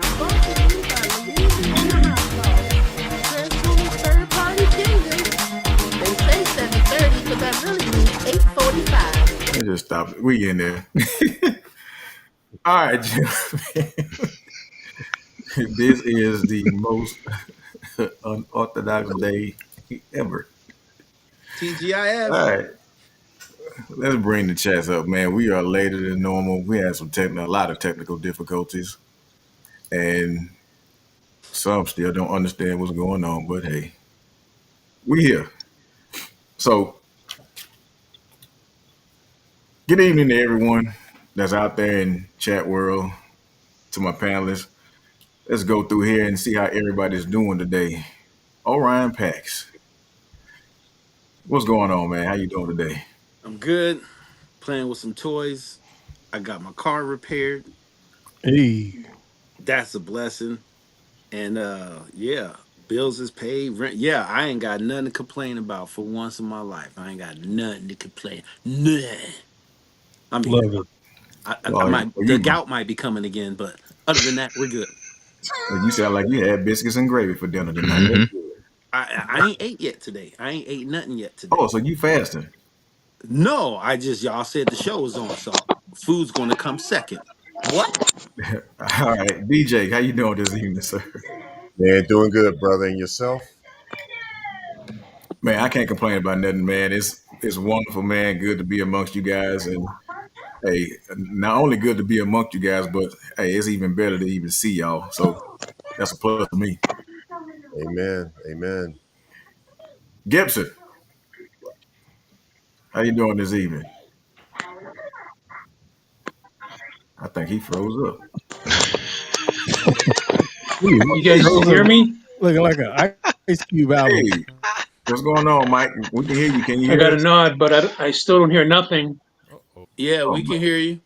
Sponsored to you by Louisiana Hot Sauce. Transforming third-party ginger. They say 7:30, but that really means 8:45. Let's just stop it. We in there. All right, gentlemen. This is the most unorthodox day ever. TGIF. All right, let's bring the chats up, man. We are later than normal. We had a lot of technical difficulties, and some still don't understand what's going on. But hey, we here. So, good evening to everyone that's out there in chat world. To my panelists, let's go through here and see how everybody's doing today. Orion Pax, what's going on, man? How you doing today? I'm good. Playing with some toys. I got my car repaired. Hey, That's a blessing. And yeah, bills is paid. Rent. Yeah, I ain't got nothing to complain about for once in my life. I ain't got nothing to complain. Nothing. I'm here. love it. I Oh, might the you, gout might be coming again, but other than that, we're good. you sound like you had biscuits and gravy for dinner tonight. Hmm. That's good. I ain't ate yet today. I ain't ate nothing yet Oh, today. so you fasting? No, I just y'all said the show was on, so food's gonna come second. What? All right, DJ, how you doing this evening, sir? Man, doing good, brother. And yourself? Man, I can't complain about nothing, man. It's wonderful, man. Good to be amongst you guys, and hey, not only good to be amongst you guys, but hey, it's even better to even see y'all. So that's a plus for me. Amen. Amen. Gibson, how you doing this evening? I think he froze up. You guys can hear me? Looking like an Ice Cube album. Hey, what's going on, Mike? We can hear you. Can you I hear got a us? nod, but I still don't hear nothing. Yeah, Oh we my, can hear you.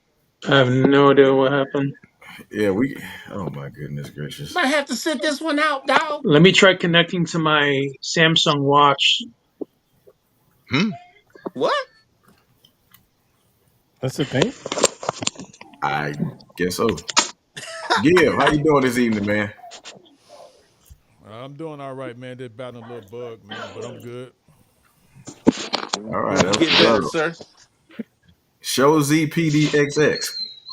I have no idea what happened. yeah, we. Oh my goodness gracious. Might have to sit this one out, dog. Let me try connecting to my Samsung watch. Hmm. What? That's the thing. I guess so. Give, how you doing this evening, man? I'm doing all right, man. Just battling a little bug, man, but I'm good. All right, Hope you that's get what's better, up. sir. Show ZPDXX.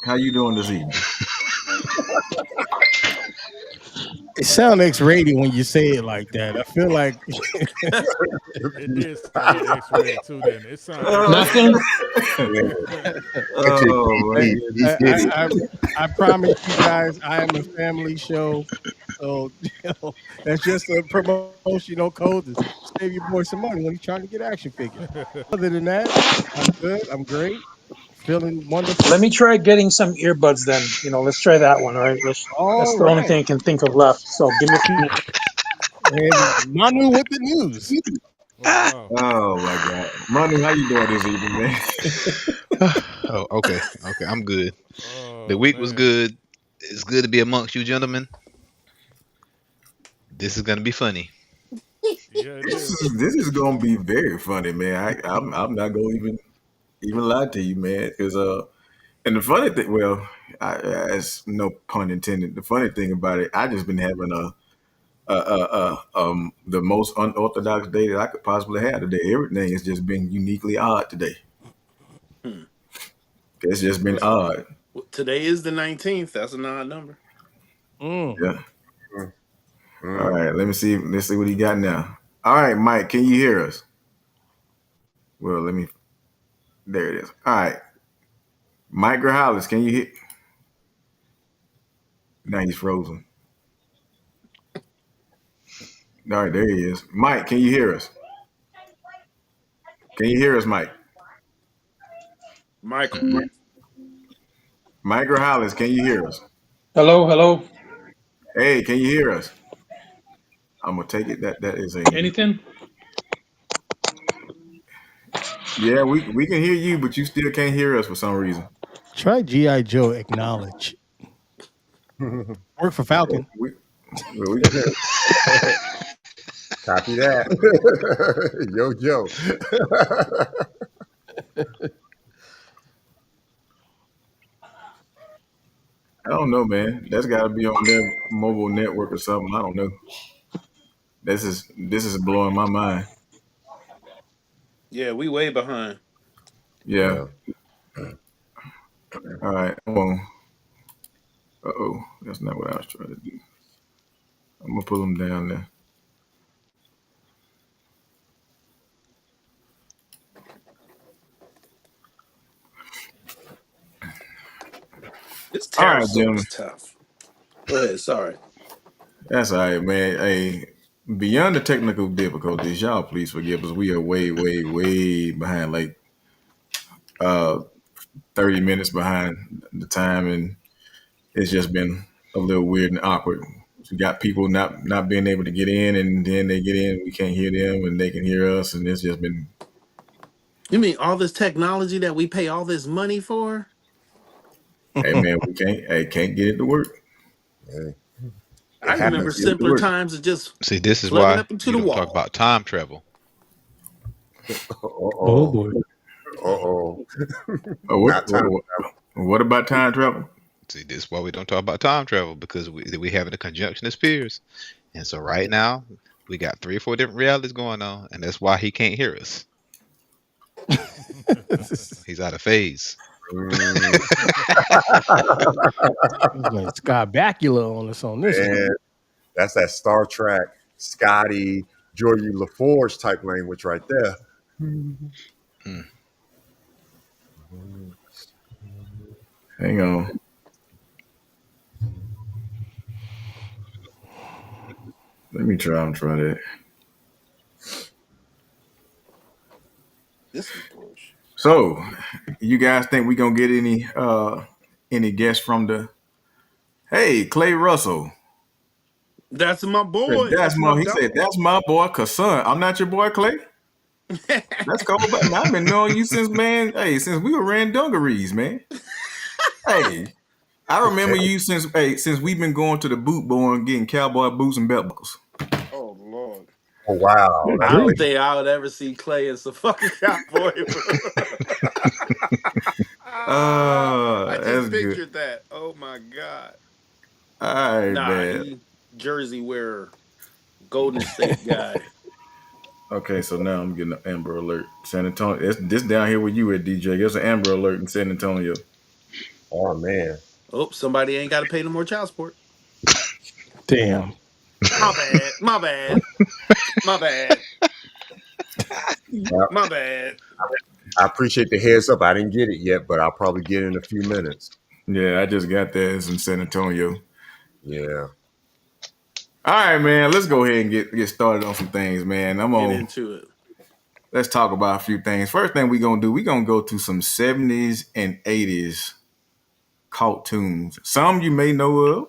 How you doing this evening? It sounds X-rated when you say it like that. I feel like It did sound a little X-rated too. Then it sounded Uh, X-rated. Nothing? Yeah. oh my He goodness. did it. I promise you guys, I am a family show. So that's just a promotional code to save your boy some money when he's trying to get action figures. Other than that, I'm good. I'm great. Feeling wonderful. Let me try getting some earbuds then. Let's try that one, all right? That's All the only right. thing I can think of left. So give me a few minutes. And Manu with the news. Oh wow. Oh my God. Manu, how you doing this evening, man? Oh, okay. Okay, I'm good. The Oh week was man. good. It's good to be amongst you gentlemen. This is gonna be funny. Yeah, it is. This is gonna be very funny, man. I'm not gonna even lie to you, man. Because and the funny thing, well, as no pun intended, the funny thing about it, I just been having the most unorthodox day that I could possibly have today. Everything has just been uniquely odd today. Hmm. It's just been What's odd. today is the 19th. That's an odd number. Mm. Yeah. Mm, All mm. right. Let me see. Let's see what he got now. All right, Mike. Can you hear us? Well, let me. There it is. All right, Mike Grahalis. Can you hear? Now he's frozen. All right, there he is. Mike, can you hear us? Can you hear us, Mike? Michael. Mike Grahalis, can you hear us? Hello, hello. Hey, can you hear us? I'm gonna take it that is a Anything? yeah. We can hear you, but you still can't hear us for some reason. Try G.I. Joe acknowledge. Work for Falcon. We, we Copy that. Yo, Joe. I don't know, man. That's got to be on their mobile network or something. I don't know. This is blowing my mind. Yeah, we way behind. Yeah. Yeah. All right. Well, oh, that's not what I was trying to do. I'm gonna pull them down there. This All right, tariff talk gentlemen. is tough. Go ahead. Sorry. That's all right, man. Hey, beyond the technical difficulties, y'all please forgive us. We are way, way, way behind, like uh 30 minutes behind the time, and it's just been a little weird and awkward. We got people not being able to get in, and then they get in, we can't hear them, and they can hear us, and it's just been. You mean all this technology that we pay all this money for? Hey, man, we can't get it to work. Hey, I it remember happens. Get it to simpler work. times of just See, this is plugging why up into you the don't talk wall. about time travel. Oh Uh-oh. boy. Uh-oh. What, Not time. what about time travel? See, this is why we don't talk about time travel, because we having a conjunction of spheres. And so right now, we got 3 or 4 different realities going on, and that's why he can't hear us. He's out of phase. Mm, Like Scott Bakula on us on this one. man, that's that Star Trek, Scotty, Geordi LaForge type language right there. Hmm. Hang on. Let me try and try that. This is bullshit. So, you guys think we gonna get any guests from the? Hey, Clay Russell. That's my Said, boy. That's That's my my. He dog. said, "That's my boy, Kasson. I'm not your boy, Clay. That's cold, but man, I've been knowing you since man. Hey, since we were ran dungarees, man. Hey, I remember you since we've been going to the boot boy and getting cowboy boots and belt buckles. Oh Lord. Oh, wow. Good I That's don't grief. like, think I would ever see Clay as a fucking cowboy. I just That's good. pictured that. Oh my god. All right, Nah, man. he Jersey wearer, Golden State guy. Okay, so now I'm getting an Amber Alert. San Antonio. This down here with you at DJ. There's an Amber Alert in San Antonio. oh, man. Oh, somebody ain't got to pay no more child support. Damn. My bad. My bad. My bad. Well, My bad. I appreciate the heads up. I didn't get it yet, but I'll probably get it in a few minutes. Yeah, I just got that. It's in San Antonio. Yeah. All right, man. Let's go ahead and get started on some things, man. Get into it. Let's talk about a few things. First thing we're gonna do, we're gonna go to some 70s and 80s cartoons. Some you may know of,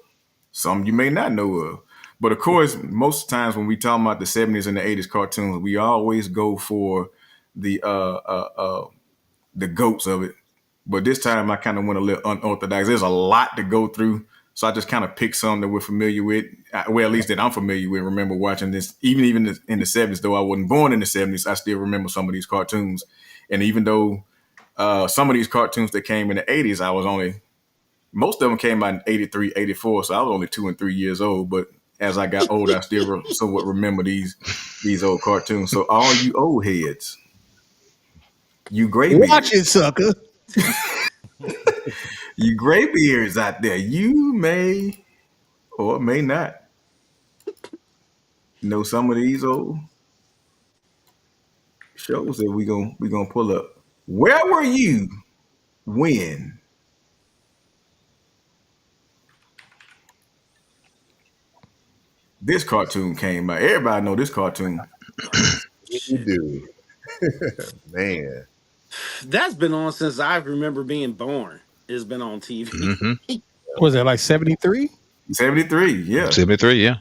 some you may not know of. But of course, most times when we talk about the 70s and the 80s cartoons, we always go for the the goats of it. But this time I kind of went a little unorthodox. There's a lot to go through. So I just kind of picked some that we're familiar with. Well, at least that I'm familiar with. Remember watching this, even in the 70s, though I wasn't born in the 70s, I still remember some of these cartoons. And even though some of these cartoons that came in the 80s, most of them came out in 83, 84. So I was only 2 and 3 years old. But as I got older, I still somewhat remember these old cartoons. So all you old heads, you graybeards, Watch it, sucker. you graybeards out there, you may or may not know some of these old shows that we gonna pull up. Where were you when this cartoon came out? Everybody know this cartoon. You Shit. do. Man. That's been on since I remember being born. It's been on TV. Mm-hmm. Was that like 73? 73, yeah. 73, yeah.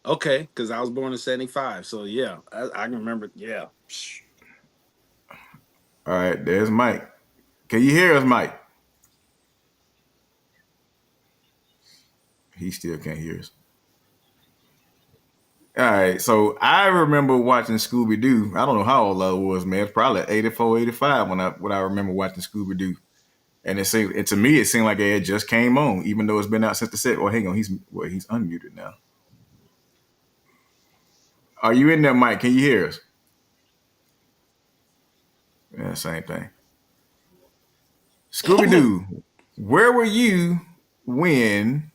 Okay, because I was born in 75. So yeah, I can remember. Yeah. All right, there's Mike. Can you hear us, Mike? He still can't hear us. All right, so I remember watching Scooby Doo. I don't know how old I was, man. It's probably 84, 85 when I remember watching Scooby Doo. And to me, it seemed like it had just came on, even though it's been out since the set. Well, hang on, he's unmuted now. Are you in there, Mike? Can you hear us? Yeah, same thing. Scooby Doo, where were you when?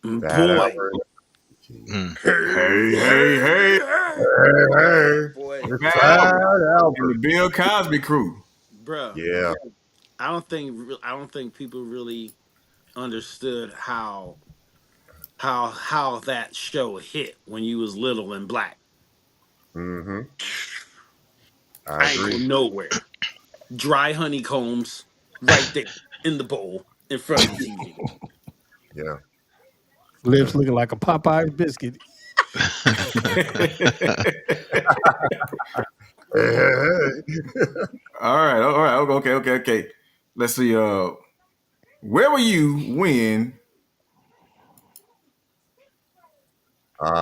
That Boy. hour. Hey! Hey, Boy. Fat And Albert. the Bill Cosby crew. Bruh. Yeah. I don't think people really understood how that show hit when you was little and black. Mm-hmm. I ain't go nowhere. Dry honeycombs right there in the bowl in front of the TV. Yeah. Lips looking like a Popeye's biscuit. All right. Okay. Let's see. Where were you when?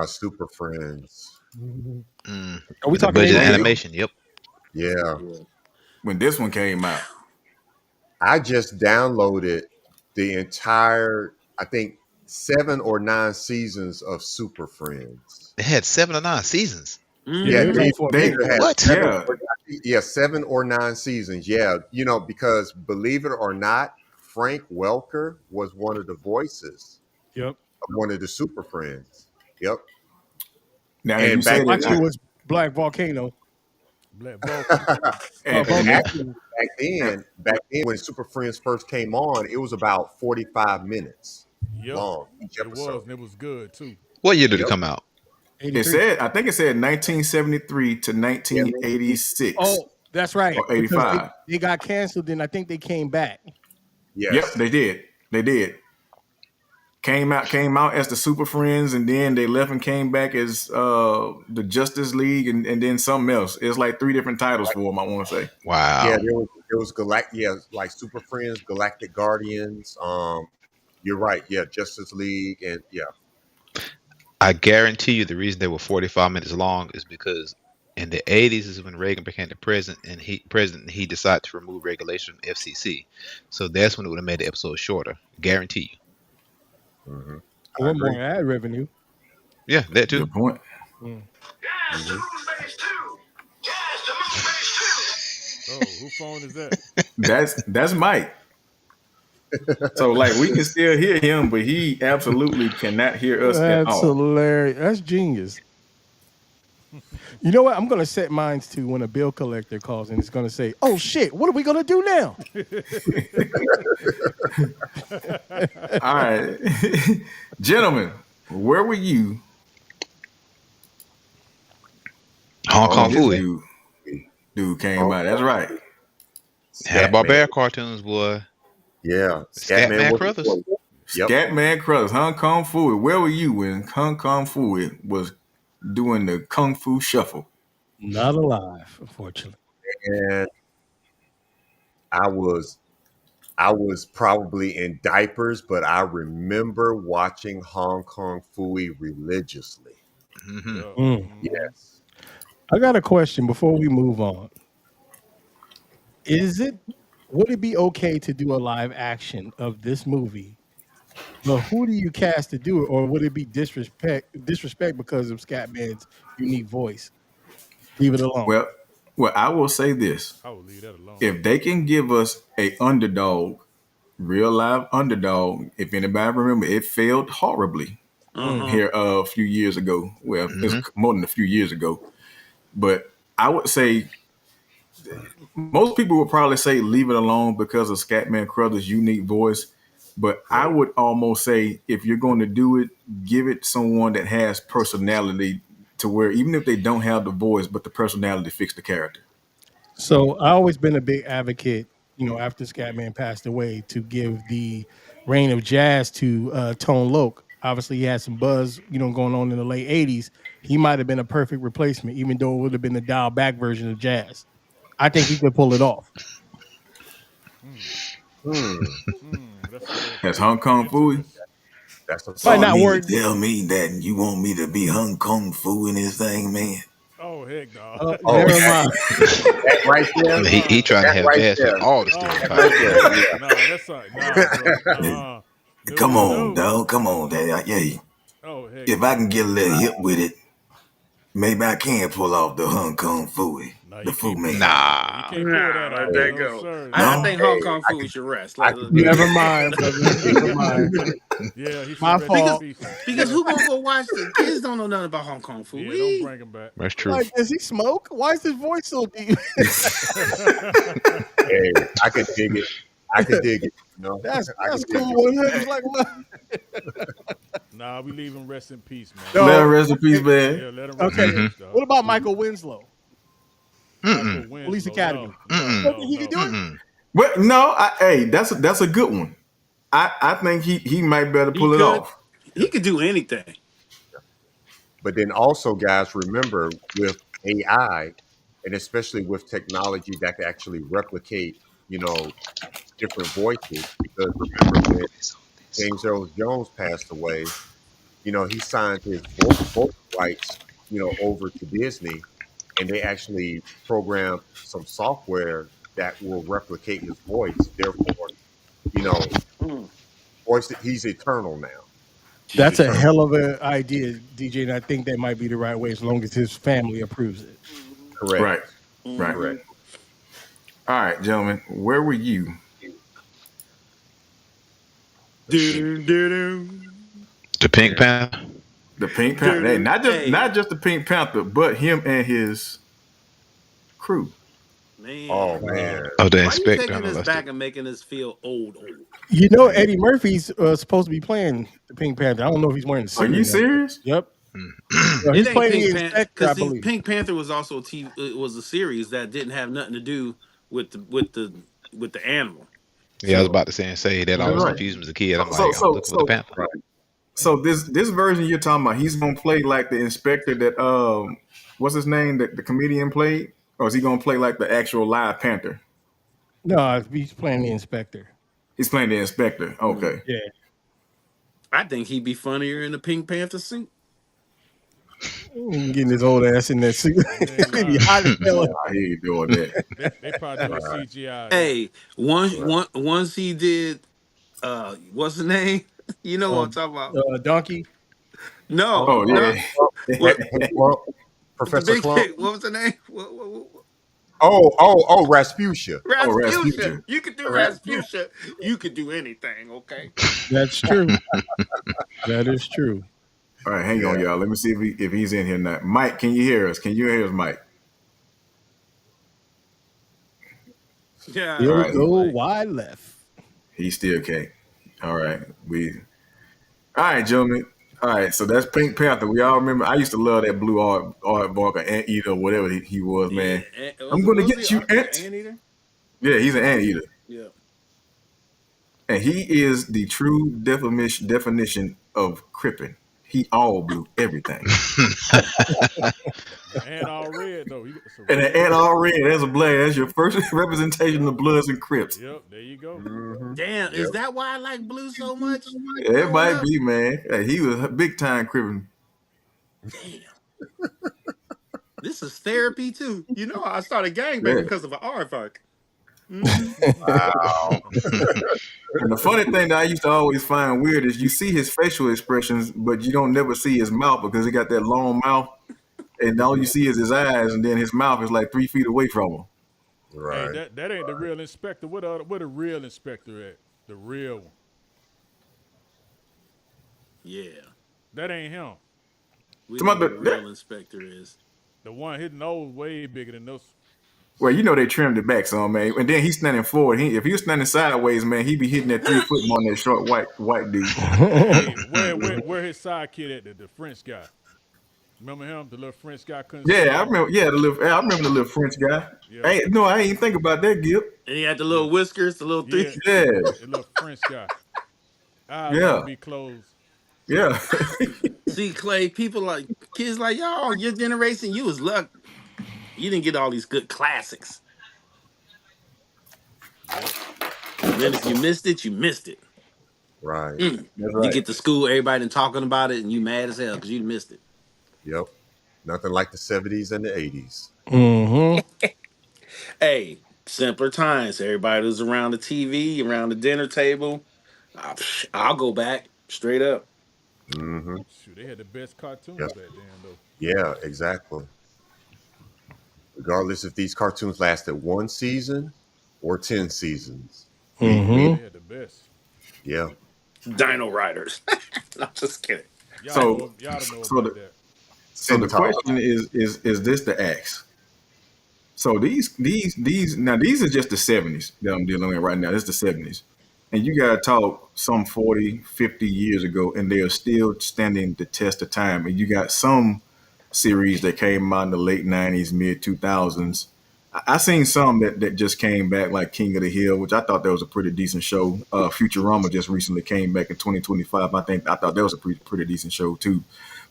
Super Friends. Are we The talking budget animated? animation? Yep. Yeah. When this one came out? I just downloaded the entire, I think, 7 or 9 seasons of Super Friends. It had 7 or 9 seasons. Yeah, it was on for a minute. it had What? 7 or 9 seasons. Yeah, because believe it or not, Frank Welker was one of the voices Yep. of one of the Super Friends. Yep. Now And you say back that. Actually, it was Black Volcano. Black Vulcan. And actually, back then when Super Friends first came on, it was about 45 minutes Yep. long each It was, episode. and it was good too. What year did it Yep. come out? 83. I think it said 1973 to 1986. Oh, that's right. Or Because 85. they got canceled, and I think they came back. Yes. Yep, they did. Came out as the Super Friends, and then they left and came back as the Justice League, and then something else. It's like 3 different titles for them, I want to say. Wow. Yeah, there was like Super Friends, Galactic Guardians. You're right. Yeah, Justice League, and yeah. I guarantee you the reason they were 45 minutes long is because in the 80s is when Reagan became the president, and he decided to remove regulation from FCC. So that's when it would have made the episode shorter. Guarantee you. Mm-hmm. I want more ad revenue. Yeah, that too. Good point. Oh, who phone is that? That's Mike. So like we can still hear him, but he absolutely cannot hear us at That's all. hilarious. That's genius. You know what? I'm gonna set mine to when a bill collector calls and it's gonna say, "Oh shit, what are we gonna do now?" All right. Gentlemen, where were you? Hong Kong this Fooey. dude came out. That's right. Hanna-Barbera cartoons, boy. Yeah. Scatman was- Crothers. Yep. Scatman Crothers, Hong Kong Fooey. Where were you when Hong Kong Fooey was doing the Kung Fu Shuffle? Not alive, unfortunately. And I was probably in diapers, but I remember watching Hong Kong Fooey religiously. Mm-hmm. Yes. I got a question before we move on. Would it be okay to do a live action of this movie? But who do you cast to do it, or would it be disrespect because of Scatman's unique voice? Leave it alone. Well, I will say this. I would leave that alone. If they can give us a underdog, real live underdog, if anybody remember, it failed horribly here a few years ago. Well, it's more than a few years ago. But I would say most people would probably say leave it alone because of Scatman Crothers' unique voice. But I would almost say if you're going to do it, give it someone that has personality to where even if they don't have the voice, but the personality fits the character. So I always been a big advocate, after Scatman passed away, to give the reign of jazz to Tone Loc. Obviously, he had some buzz, going on in the late 80s. He might have been a perfect replacement, even though it would have been the dialed back version of jazz. I think he could pull it off. As Hong Kong Fooey? That's a Might So you start. not mean to work. tell me that you want me to be Hong Kong Fu in this thing, man? Oh heck no. Oh, Never mind. that right there, He trying to that have right Vash with there, all the Oh that stereotypes. right no, there. no, no. That's not nah, bro. Come No, on, no. dog. Come on, Dad. Yeah, Oh heck if I no. can get a little hip with it, maybe I can pull off the Hong Kong Fooey, No, the you Fu can't pull. man. No, you Nah. can't pull Nah, that let off. Hey, that No go. sir, I No, no. think Hong hey, Kong food should rest. I could dig Never it. mind, brother. Never mind. Yeah, he My should rest in fault. peace. because who gonna go watch the kids? Don't know nothing about Hong Kong food. Yeah, don't bring him back. That's true. Like, does he smoke? Why is his voice so deep? Hey, I could dig it. I could dig it. You know, That's I that's could dig cool. it. One hundred like what? Nah, we leave him rest in peace, man. let No. him rest in peace, man. Yeah, let him rest Okay. in Mhm. peace, dog. What about Michael Winslow? Michael Mm-mm. Winslow. Police Academy. No, Mm-mm. no, He can do no. it. Mm-mm. But no, hey, that's a good one. I think he might better He pull it could. off. He could do anything. But then also, guys, remember with AI, and especially with technology that can actually replicate, you know, different voices. Because remember when James Earl Jones passed away, you know, he signed his vocal rights, you know, over to Disney, and they actually programmed some software that will replicate his voice. Therefore, you know, Mm. voice he's eternal now. He's That's a eternal. hell of an idea, DJ, and I think that might be the right way as long as his family approves it. Correct. Right, right. Mhm. Correct. All right, gentlemen, where were you? Do-do-do-do. The Pink Panther. The Pink Panther. Hey, Do-do. not Hey, just the Pink Panther, but him and his crew. Oh man. man. Oh, the Why you inspector. I taking know us that's the. back and making us feel old? You know, Eddie Murphy's supposed to be playing the Pink Panther. I don't know if he's wearing the Are suit or you not. serious? Yep. Mm. He's It ain't playing the Pink Panther inspector, I because see, believe. Pink Panther was also a TV. It was a series that didn't have nothing to do with the animal. Yeah, I was So about to say that That's always right. confused me as a kid. So I'm so like, I'm so looking for the so Panther. so this version you're talking about, he's gonna play like the inspector that what's his name that the comedian played, or is he gonna play like the actual live Panther? No, he's playing the inspector. He's playing the inspector. mm, Okay. Yeah. I think he'd be funnier in a Pink Panther suit. Getting his old ass in that suit. Yeah, He'd be nah. hot as hell. I hear you doing that. They probably do a Right. CGI. Hey, once he did. What's the name? You know what I'm Um, talking about? Donkey. Oh, No, Oh oh, no. yeah. What? well, What's the Professor big Clump. kid? What was the name? Oh, Rasputia. Oh, Rasputia. Rasputia. You could do Rasputia. Rasputia. You could do anything. Okay. That's true. That is true. All right, hang on, Yeah. y'all. Let me see if he's in here now. Mike, can you hear us? Can you hear us, Mike? Yeah. All He'll right. go Like, wide left. He still can't. All right. All right, gentlemen. All right, so that's Pink Panther. We all remember. I used to love that blue Art Barker, Anteater, whatever he was, yeah. man. I'm gonna get you, Was it Ant. Anteater? Yeah, he's an Anteater, Yeah. and he is the true definition of crippin'. He all blue everything, And all red though. It's a and an red. ant all red. That's a black. That's your first representation of Bloods and Crips. Yep, there you go. Hmm. Damn. Yep. Is that why I like blue so much? Yeah, it Growing might up. be, man. Hey, he was a big time crippin'. Damn. This is therapy too. You know, I started gangbanging Yeah. because of an aardvark. Wow. And the funny thing that I used to always find weird is you see his facial expressions, but you don't never see his mouth because he got that long mouth, and all you see is his eyes, and then his mouth is like 3 feet away from him. Hey, Right. that ain't the real inspector. What the real inspector at? The real one. Yeah. That ain't him. We Some know who the other, real inspector is. The one his nose way bigger than those. well, you know they trimmed it back some, man. And then he's standing forward. If he was standing sideways, man, he'd be hitting that 3 foot on that short white dude. Hey, where his sidekick at? The French guy. Remember him? The little French guy couldn't see. Yeah, I remember. Yeah, I remember the little French guy. Yeah, Hey, no, I ain't think about that, Gil. And he had the yeah, little whiskers, the little yeah. three. Yeah, The little French guy. Eyes had to yeah, be closed. yeah. See, Clay, people like kids like y'all, your generation, you was lucky. You didn't get all these good classics. Yep. And then if you missed it, you missed it. Right. Mm. That's You right. get to school, everybody done talking about it, and you mad as hell because you missed it. Yep. Nothing like the 70s and the 80s. Mm-hmm. Hey, simpler times. Everybody was around the TV, around the dinner table. I'll go back straight up. Mm-hmm. Shoot, they had the best cartoons Yes. back then, though. Yeah, exactly. Regardless if these cartoons lasted one season or 10 seasons. Yeah, We they Mm-hmm. had the best. yeah. Dino Riders. No, just kidding. So, Y'all don't know so about the that. so the Centaur. question is this the axe? So these now these are just the 70s that I'm dealing with right now. This is the 70s. And you gotta talk some 40, 50 years ago, and they are still standing the test of time. And you got some series that came out in the late 90s, mid 2000s. I seen some that just came back, like King of the Hill, which I thought that was a pretty decent show. Futurama just recently came back in 2025. I thought that was a pretty decent show too.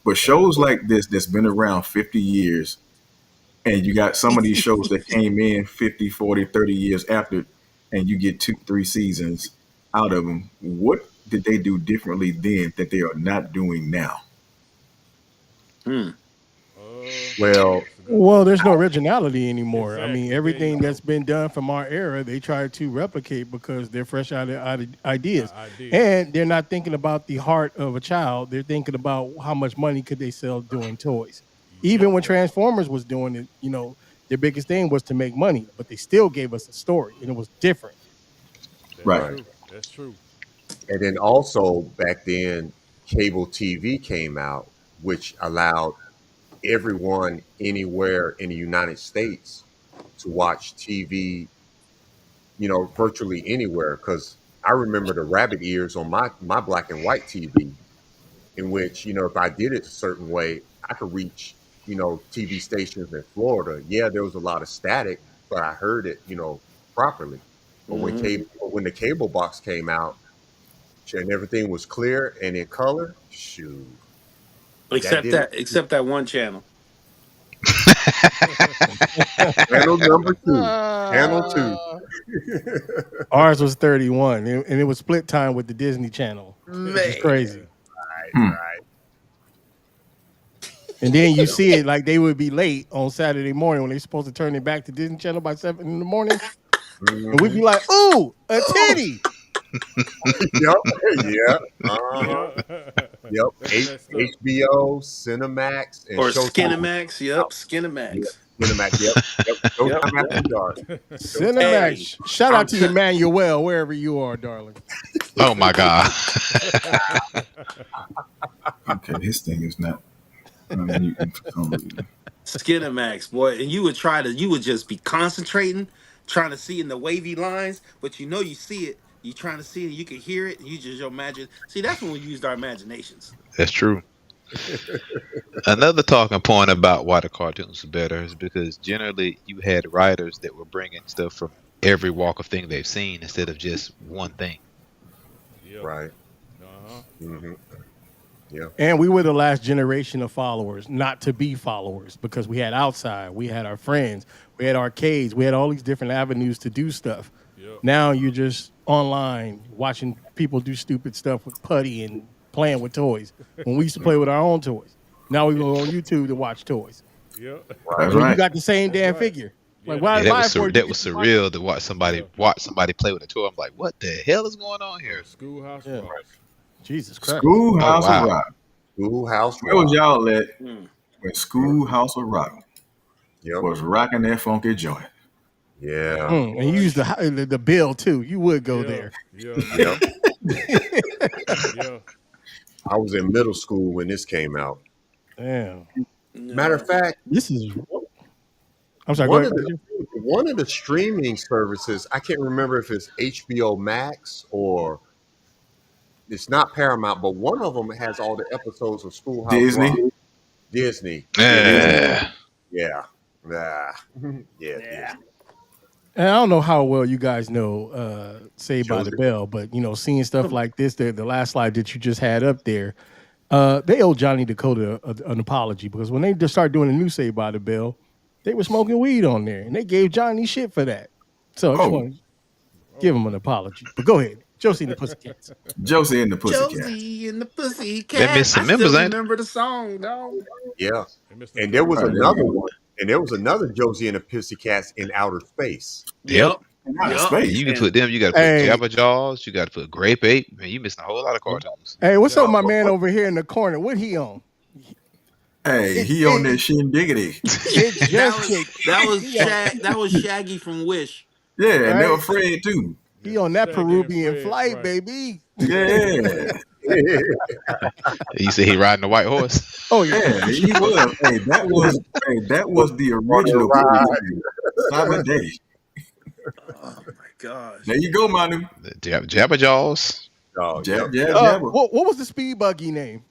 But shows like this that's been around 50 years, and you got some of these shows that came in 50, 40, 30 years after, and you get 2, 3 seasons out of them. What did they do differently then that they are not doing now? Hmm. Well, That's a good Well, question. there's no originality anymore. I mean, Exactly. There you everything go. that's been done from our era, they try to replicate because they're fresh out of ideas, Ideas. and they're not thinking about the heart of a child. They're thinking about how much money could they sell doing toys. Yep. Even when Transformers was doing it, their biggest thing was to make money, but they still gave us a story, and it was different. That's Right. right. true. That's true. And then also back then, cable TV came out, which allowed everyone anywhere in the United States to watch TV, virtually anywhere. Because I remember the rabbit ears on my black and white TV, in which, if I did it a certain way, I could reach, TV stations in Florida. Yeah, there was a lot of static, but I heard it, properly. But Hmm. when the cable box came out and everything was clear and in color, shoot, that Except did it. that one channel. Channel number two. Channel two. Uh, Ours was 31, and it was split time with the Disney Channel, which is Man. crazy. Right, Hmm. right. And then you see it like they would be late on Saturday morning when they're supposed to turn it back to Disney Channel by 7 in the morning, and we'd Hmm. be like, "Ooh, a titty!" Yep. Yeah. Uh-huh. Yeah. Yep. That's messed up. HBO, Cinemax, and Or Showtime was Skinemax. Yep. out. Yeah. Skinemax. Cinemax. Yep. Yep. Yep. Showtime Yep. after dark. Showtime. Hey, Cinemax. Shout I'm out to t- Emmanuel wherever you are, darling. Oh my God. Okay, this thing is not unmuting for some reason. Skinemax, boy, and you would just be concentrating, trying to see in the wavy lines, but you see it. You trying to see it, you can hear it, and you just imagine. See, that's when we used our imaginations. That's true. Another talking point about why the cartoons are better is because generally you had writers that were bringing stuff from every walk of thing they've seen instead of just one thing. Yep. Right. Uh-huh. Hmm. Yeah. And we were the last generation of followers, not to be followers, because we had outside, we had our friends, we had arcades, we had all these different avenues to do stuff. Yep. Now you're just online watching people do stupid stuff with putty and playing with toys. When we used to play with our own toys, now we go on YouTube to watch toys. Yep. That's I mean, you right. got the same That's damn right. figure. Yeah, Like, that's why Yeah, right. buy it for you? that You was get to watch it. surreal to Yeah. watch somebody play with a toy. I'm like, what the hell is going on here? Schoolhouse Yeah. Rocks. Jesus Christ. Oh Schoolhouse of wow. Rock. Schoolhouse Where was Rock. y'all at Mm. when Schoolhouse of Rock Yep. was rocking that funky joint? Yeah. And you use the bill too. You would go Yeah. there. Yeah. Yep. Yeah. I was in middle school when this came out. Damn. Matter of fact, This is. I'm sorry. Go one ahead. of the streaming services, I can't remember if it's HBO Max or it's not Paramount, but one of them has all the episodes of Schoolhouse Disney. Rock. Disney. Yeah. Yeah. Yeah. Yeah. Yeah. And I don't know how well you guys know Saved by the Joseph. Bell, but seeing stuff like this, the last slide that you just had up there, they owe Johnny Dakota an apology because when they just started doing the new Saved by the Bell, they were smoking weed on there, and they gave Johnny shit for that. So I just Oh, want to give him an apology. But go ahead, Josie and the Pussycats. Josie and the Pussycat. Josie and the Pussy They Cat. missed I some members, still ain't they? remember the song, dog. Yeah. And Mr. And there was Right, there you another go. one. And there was another Josie and the Pussycats in outer space. Yep. Out of Yep. And space. you can And put them. You got to put Hey, Jabba Jaws. You got to put Grape Ape. Man, you missing a whole lot of cartoons. hey, what's up, Yeah. my man over here in the corner? What he on? Hey, he on that shin diggity. It that just was kicked. that was Shaggy from Wish. Yeah, and they were Right? Fred too. He on that Shaggy and Peruvian Fred, flight, right. baby. Yeah. You say he riding a white horse. Oh yeah. Yeah, he was. That was the original Cyber Day. Oh my gosh. There you go, Manu. Jabba Jaws. Oh, Jab, yeah. jab, jab. What was the speed buggy name?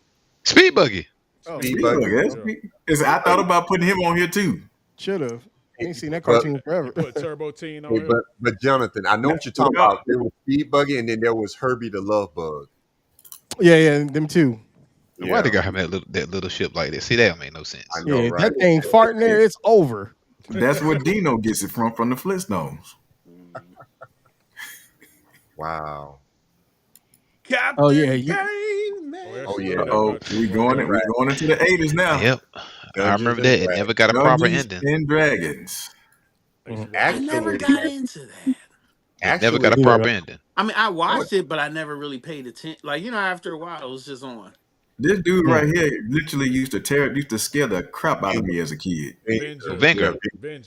Speed Buggy. Oh, Speed Speed Buggy. Buggy, that's Yeah. speed. I thought about putting him on here too. should have. Ain't seen that But- cartoon forever. Put Turbo Teen on Hey, here. but Jonathan, I know what you're talking about. There was Speed Buggy, and then there was Herbie the Love Bug. Yeah, them two. Why they got him that little ship like that? See, that don't make no sense. I know, Yeah, right? that thing farting there, it's over. That's where Dino gets it from the Flintstones. Wow. Captain Oh, yeah, you- Caveman. Oh, yeah. Oh, we going into the 80s now. Yep. I Dungeons remember and that. It Dragons. never got a proper Dungeons ending. and Dragons. I never got into that. It never got a proper ending. I mean, I watched it, but I never really paid attention. Like, after a while, it was just on. This dude right here literally used to scare the crap out of me as a kid. Venger.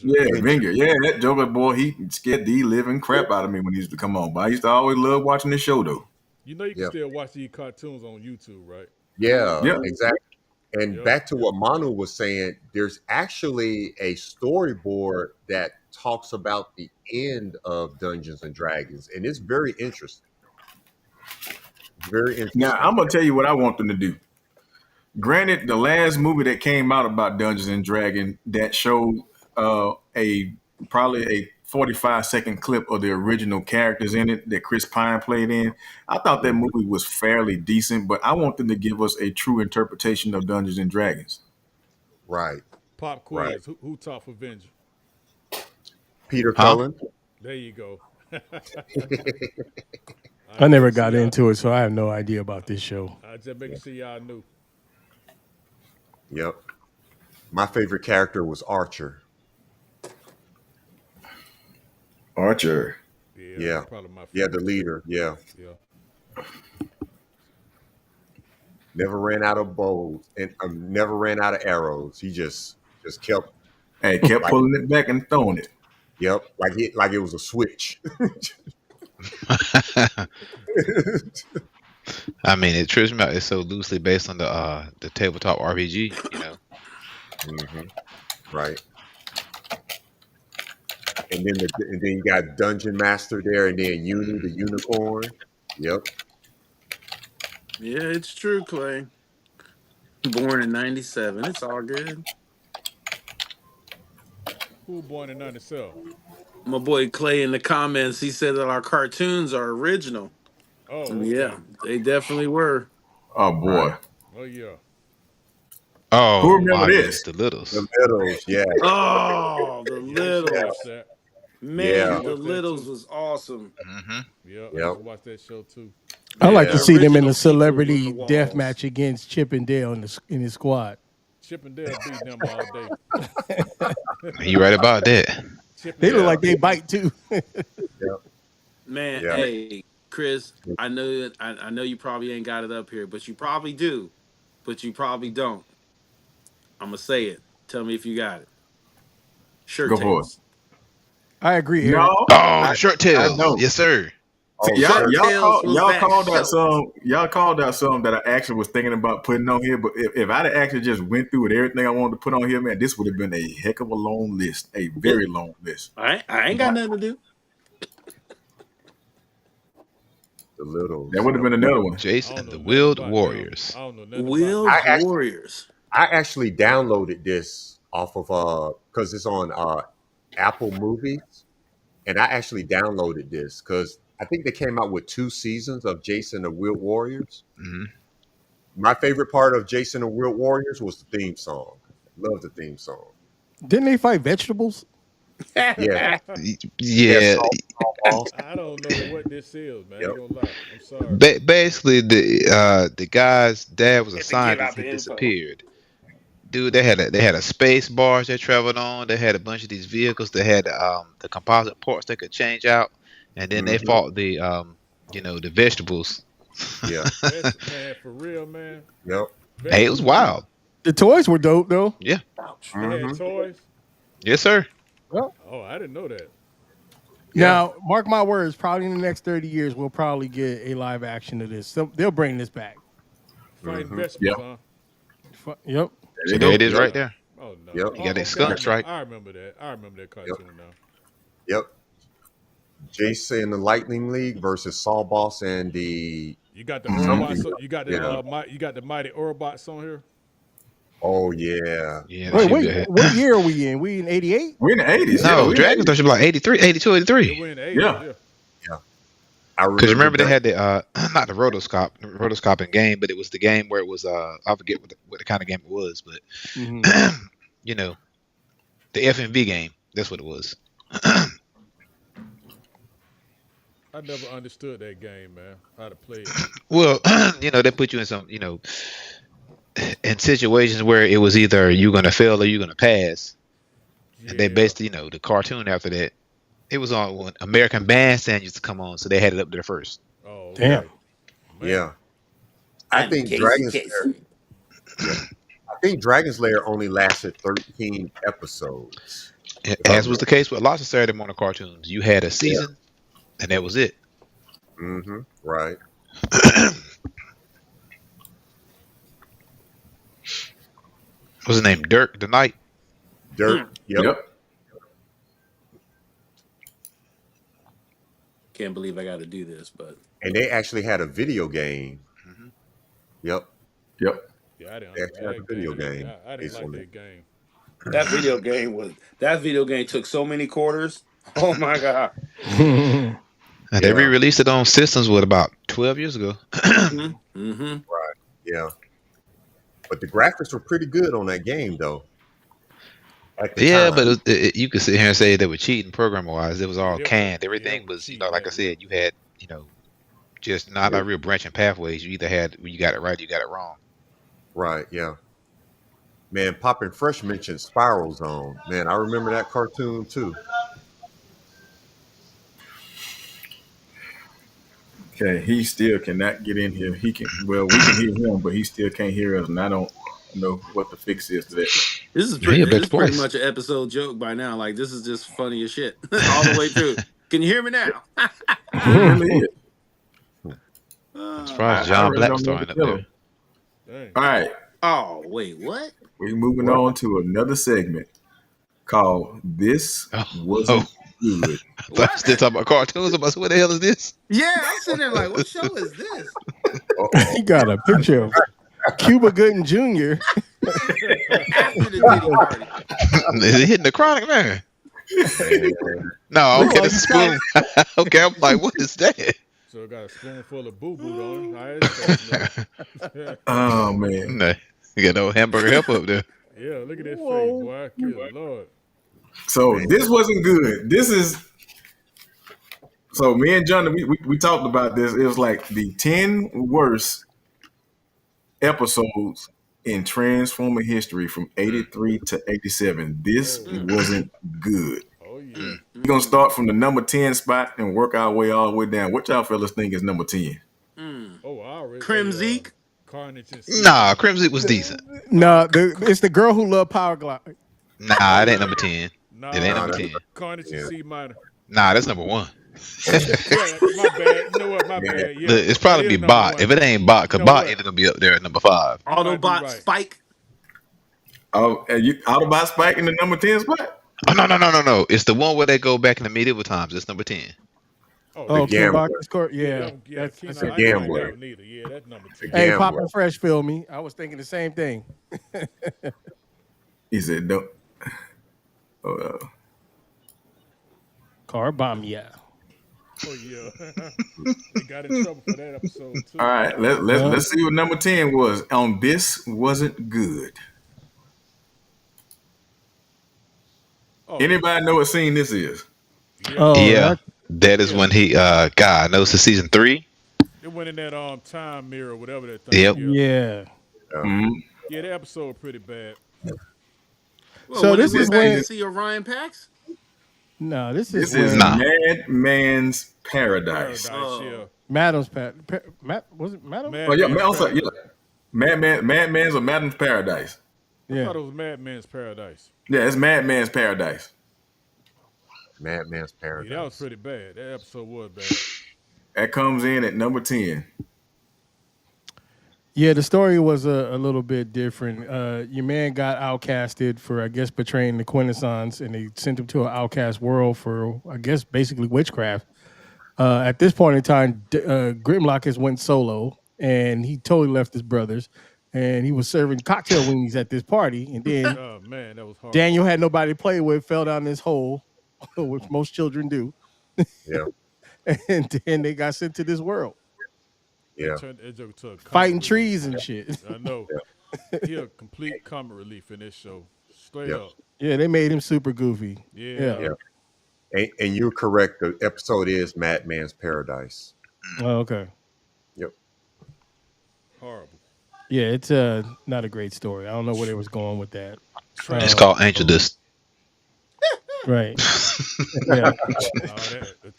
Yeah, Vinger. Yeah, that Joker boy, he scared the living crap out of me when he used to come on. But I used to always love watching this show though. You know you can Yep. still watch these cartoons on YouTube, right? Yeah, Yeah. exactly. And Yep. back to what Manu was saying, there's actually a storyboard that talks about the end of Dungeons and Dragons, and it's very interesting. Very interesting. Now I'm gonna tell you what I want them to do. Granted, the last movie that came out about Dungeons and Dragons that showed probably a 45-second clip of the original characters in it that Chris Pine played in. I thought that movie was fairly decent, but I want them to give us a true interpretation of Dungeons and Dragons. Right. Pop quiz. Right. Who taught for Avenger? Peter Huh? Cullen. There you go. I never got into it, so I have no idea about this show. I just making sure y'all knew. Yep. My favorite character was Archer. Archer. Yeah. that's probably my Yeah, favorite. the leader. Yeah. Yeah. Never ran out of bows and never ran out of arrows. He just kept. Hey, kept pulling it back and throwing it. Yep, like it was a switch. I mean, it trips me out. It's so loosely based on the tabletop RPG, you know. Right. And then you got Dungeon Master there, and then Uni the unicorn. Yep. Yeah, it's true, Clay. Born in 97. It's all good. Who born in 97? My boy Clay in the comments, he said that our cartoons are original. Oh, okay. Yeah, they definitely were. Oh boy. Right. Oh, yeah. Oh, Who remember my this? goodness, the Littles. The Littles, yeah. Oh, the Littles. Watch that. Man, Yeah. the Littles was awesome. Mm-hmm. Yeah, I Yep. used to watch that show too. I like to Yeah. see them in Original a sequels celebrity with the death walls. match against Chip and Dale in his squad. Chip and Dale beat them all day. You right about that. Chip and They look Dale like they beat them. bite too. Man, Yeah. hey, Chris, I know I know you probably ain't got it up here, but you probably do, but you probably don't. I'm gonna say it. Tell me if you got it. Shirt Go for it. tails. I agree, Eric. No. Oh, the Short Tails. know. Yes, sir. Oh, Y'all, sure. y'all, Tales call, was y'all that called show. out some. Y'all called out some that I actually was thinking about putting on here. But if I'd have actually just went through with everything I wanted to put on here, man, this would have been a heck of a long list, a very long list. I ain't got nothing to do. The Littles. That would have been another one. I Jason don't and know the nothing Willed about them. Warriors. I don't know nothing Will about I actually- Warriors. I actually downloaded this off of because it's on Apple Movies, and I actually downloaded this because I think they came out with 2 seasons of Jason and Wild Warriors. Mhm. My favorite part of Jason and Wild Warriors was the theme song. Love the theme song. Didn't they fight vegetables? Yeah. Yeah, Salt Boss. I don't know what this is, man. I Yep. ain't gonna lie. I'm sorry. Basically, the guy's dad was a Had to give out scientist. He the info. disappeared. Dude, they had a space barge they traveled on. They had a bunch of these vehicles that had the composite parts they could change out, and then they Mm-hmm. fought the the vegetables. Yeah. That's, man, for real, man. Yep. Hey, it was wild. The toys were dope though. Yeah. Ouch. They had Mm-hmm. toys. Yes, sir. Oh, I didn't know that. Yeah. Now, mark my words. Probably in the next 30 years, we'll probably get a live action of this. So they'll bring this back. Fighting Mhm. vegetables, Yep. Yep. There So you there go. it is, Yep. right there. Oh no. Yep. Oh, You got the okay, skunks, right? I remember that. I remember that cartoon now. Yep. Jason and the Lightning League versus Saw Boss and the You got the something. Autobots. You got the Yeah. you got the mighty Autobots on here. Oh yeah. Yeah, Wait, that shit good. what year are we in? We in 88? We're in the 80s. No, Yeah, we Dragon's Thirst should be like 83, 82, Yeah, 83. we're in the 80s. Yeah. Yeah. I Because remember they that. had the not the rotoscoping game, but it was the game where it was I forget what the kind of game it was, but Mhm. the FMV game. That's what it was. I never understood that game, man. How to play it. Well, they put you in some, in situations where it was either you're gonna fail or you're gonna pass, and they Yeah. based, the cartoon after that. It was on when American Bandstand used to come on, so they had it up there first. Oh, okay. Damn. Man. Yeah. I think Dragon's Lair. Yeah. I think Dragon's Lair only lasted 13 episodes. As was the case with lots of Saturday morning cartoons. You had a season, and that was it. Mm-hmm. Right. What's his name? Dirk the Knight. Dirt. Yep. Yep. Can't believe I got to do this, but And they actually had a video game. Mhm. Yep. Yep. Yeah, I didn't. They actually had a video game. I didn't based like on that it. game. that video game took so many quarters. Oh my god. And they Yeah. re-released it on systems about 12 years ago. Mm-hmm. Yeah. But the graphics were pretty good on that game, though. At the Yeah, time. but you could sit here and say they were cheating programmer-wise. It was all Yeah, canned. yeah, Everything it was was, cheating, like I yeah. said, you had, just not a real branching pathways. You either had, you got it right, you got it wrong. Right, yeah. Man, Poppin' Fresh mentioned Spiral Zone. Man, I remember that cartoon too. Okay, he still cannot get in here. We can hear him, but he still can't hear us, and I don't know what the fix is to that. This is Yeah, he a big pretty voice. much an episode joke by now. Like this is just funny as shit all the way through. Can you hear me now? It really is. I'm surprised I John really Black don't was know throwing what up to tell there. him. Dang. All right, Oh wait, what? we're moving on to another segment called "This Oh, Wasn't Good." I thought you still talking about cartoons. About what the hell is this? Yeah, I'm sitting there like, what show is this? He got a picture of Cuba Gooding Jr. After the Diddy party. Is it hitting the chronic, man? No, Look okay, at that's a spoon. Okay, I'm like, what is that? So I got a spoonful of boo boo on it. All right, it's Oh man, No, you got no hamburger help up there. yeah, look at that Whoa. face, boy. Good Lord. so this wasn't good. This is so me and John we talked about this. It was like the 10 worst episodes in Transformer history from 83 to 87. This wasn't good. Oh yeah. We're gonna start from the number 10 spot and work our way all the way down. What y'all fellas think is number 10? Oh, I already. Crimzeek? Carnage and Nah, Crimson was decent. No, it's the girl who loved Power Glide. Nah, it ain't number 10. Nah, It ain't number 10. Carnage and Yeah. C minor. Nah, that's number 1. Yeah, my bad. You know what? My bad. Yeah, It's probably it be is number Bot. one. If it ain't Bot, because You know Bot what? either gonna be up there at number 5. might be Autobot right. Spike? Oh, are you Autobot Spike in the number 10 spot? Oh no! It's the one where they go back in the medieval times. It's number 10. Oh, King Gambler. Bacchus Court. Yeah. Yeah, That's Keenan, it. I ain't like Gambler. that one either. Yeah, that's number 10. Hey, Gambler. Poppin' Fresh, feel me. I was thinking the same thing. He said no. Car bomb, yeah. Oh yeah, they got in trouble for that episode too. All right, let's see what number 10 was on This Wasn't Good. Oh, Anybody know what scene this is? Oh, Yeah, That is Yeah. when he God, I know it's season 3. It went in that time mirror, whatever that thing. Yep. Yeah. Yeah. Mhm. Yeah, the episode pretty bad. Well, So when he this went is back to when see Orion Pax. no, this is This is when Nah. Madman's Paradise. Paradise, yeah. Madam's Matt was it Madam? Oh yeah, Madman's I'm sorry, Paradise. yeah. Madman's or Madam's Paradise. I Yeah. thought it was Madman's Paradise. Yeah, it's Madman's Paradise. Madman's Yeah, that was Paradise. pretty bad. That episode was bad. That comes in at number 10. Yeah, the story was a little bit different. Your man got outcasted for, I guess, betraying the Quintessons, and they sent him to an outcast world for, I guess, basically witchcraft. At this point in time, Grimlock has went solo, and he totally left his brothers, and he was serving cocktail weenies at this party, and then Oh man, that was hard. Daniel had nobody to play with, fell down this hole, which most children do, Yeah, and then they got sent to this world, yeah. Turned that joke to a comic fighting relief. trees and shit. I know. He a complete comic relief in this show. Straight Yep. up. Yeah, they made him super goofy. Yeah. Yeah. And you're correct. The episode is Madman's Paradise. Oh, okay. Yep. Horrible. Yeah, it's not a great story. I don't know where they was going with that. It's called Angel Dust. Right. Yeah.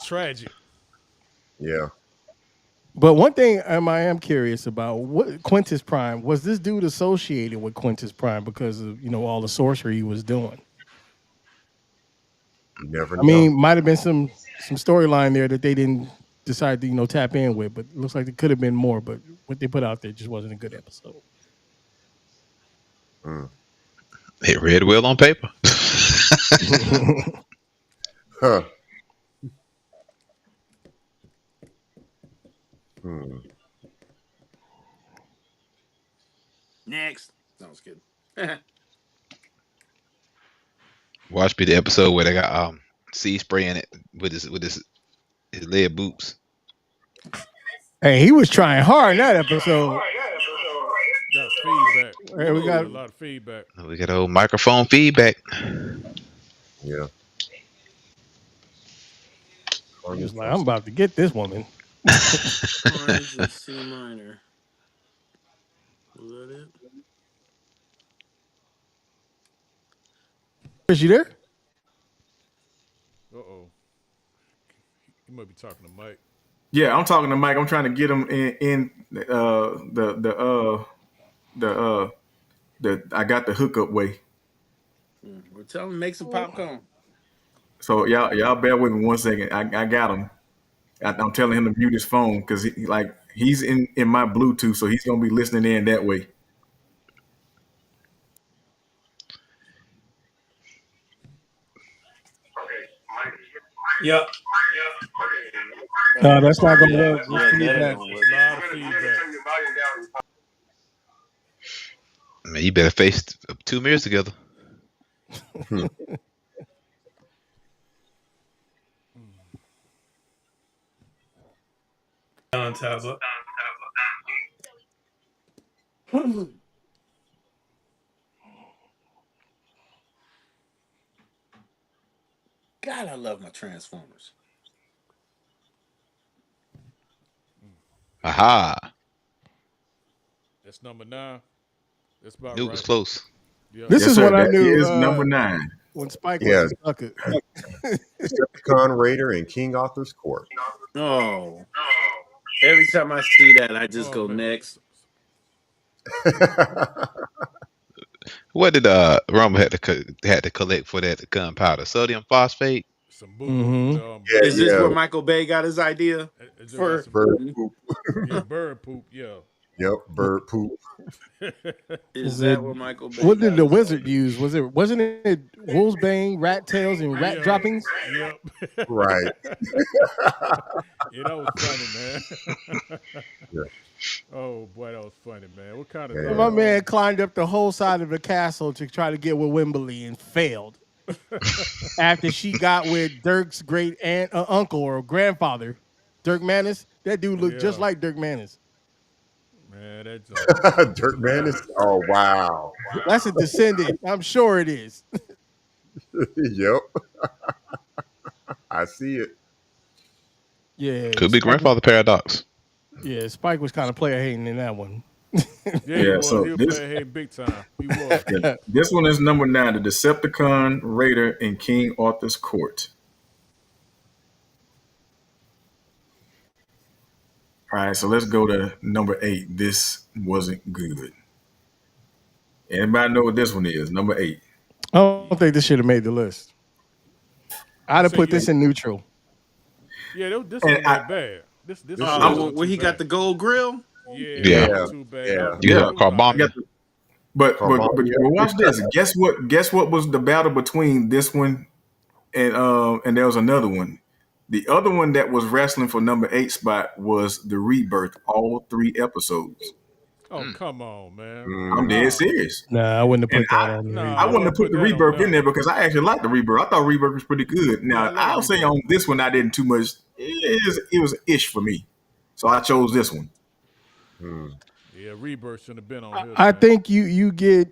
Tragic. Yeah. But one thing I am curious about, what Quintus Prime, was this dude associated with Quintus Prime because of, all the sorcery he was doing? You never know. I mean, might have been some storyline there that they didn't decide to, tap in with, but it looks like there could have been more, but what they put out there just wasn't a good episode. It read well on paper. Huh. Next. No, I was kidding. Watch be the episode where they got sea spray in it with his lead boots. Hey, he was trying hard in that episode. Got feedback. Hey, we got a lot of feedback. We got old microphone feedback. Yeah. He was like, I'm about to get this woman. Orange and C minor. Was that it? Is she there? Uh-oh. You might be talking to Mike. Yeah, I'm talking to Mike. I'm trying to get him in the I got the hookup way. We're telling him make some popcorn. So y'all bear with me 1 second. I got him. I'm telling him to mute his phone because he's in my Bluetooth, so he's gonna be listening in that way. Yep. No, that's not gonna work. Yeah, Feedback. that ain't gonna work. A lot of feedback. Man, you better face 2 mirrors together. On tablet. God, I love my Transformers. Aha. That's number 9. That's about Knew it right. was close. Yeah. This Yes, is sir. what I That knew is number 9. when Spike Yeah. was stuck it. Decepticon Raider and King Arthur's Court. Oh. Every time I see that, I just go man. next. What did Rumble had to collect for that gunpowder? Sodium phosphate. Some boo. Yeah, Is this yeah. where Michael Bay got his idea? For Bird poop. Yeah, bird poop. Yeah. Yep, bird poop. Is that where Michael Bay? What got did the his wizard idea? use? Wasn't it Wolfsbane, rat tails, and rat Yeah. droppings? Yep. Right. Yeah, that was funny, man. Yeah. Oh boy, that was funny, man. What kind of Yeah. My man climbed up the whole side of the castle to try to get with Wimberly and failed. After she got with Dirk's great aunt, uncle or grandfather, Dirk Manus. That dude looked just Yeah. like Dirk Manus. Man, that's Dirk Manus. Oh wow. That's a descendant. I'm sure it is. Yep. I see it. Yeah, Could be Spike. grandfather paradox. Yeah, Spike was kind of player hating in that one. Yeah, he Yeah, was. so He was this playing hate big time. He was. yeah, this one is number 9, the Decepticon Raider in King Arthur's Court. All right, so let's go to number 8. This wasn't good. Anybody know what this one is? Number 8. I don't think this should have made the list. I'd have So put you, this in neutral. yeah, this And wasn't that bad. This This one The is- wasn't where too he got bad. the gold grill. Yeah, Yeah. it wasn't too bad. Yeah. You Yeah. have Carbomia. But watch this. Guess what was the battle between this one and there was another one. The other one that was wrestling for number 8 spot was the Rebirth, all 3 episodes. Oh, come on, man. I'm dead serious. Nah, I wouldn't have And put that on there. Nah, I wouldn't have put the that on Rebirth in there. there because I actually liked the Rebirth. I thought Rebirth was pretty good. Now, Yeah, I like I'll say Rebirth. on this one, I didn't too much. It was ish for me. So I chose this one. Yeah, Rebirth shouldn't have been on here. I think you get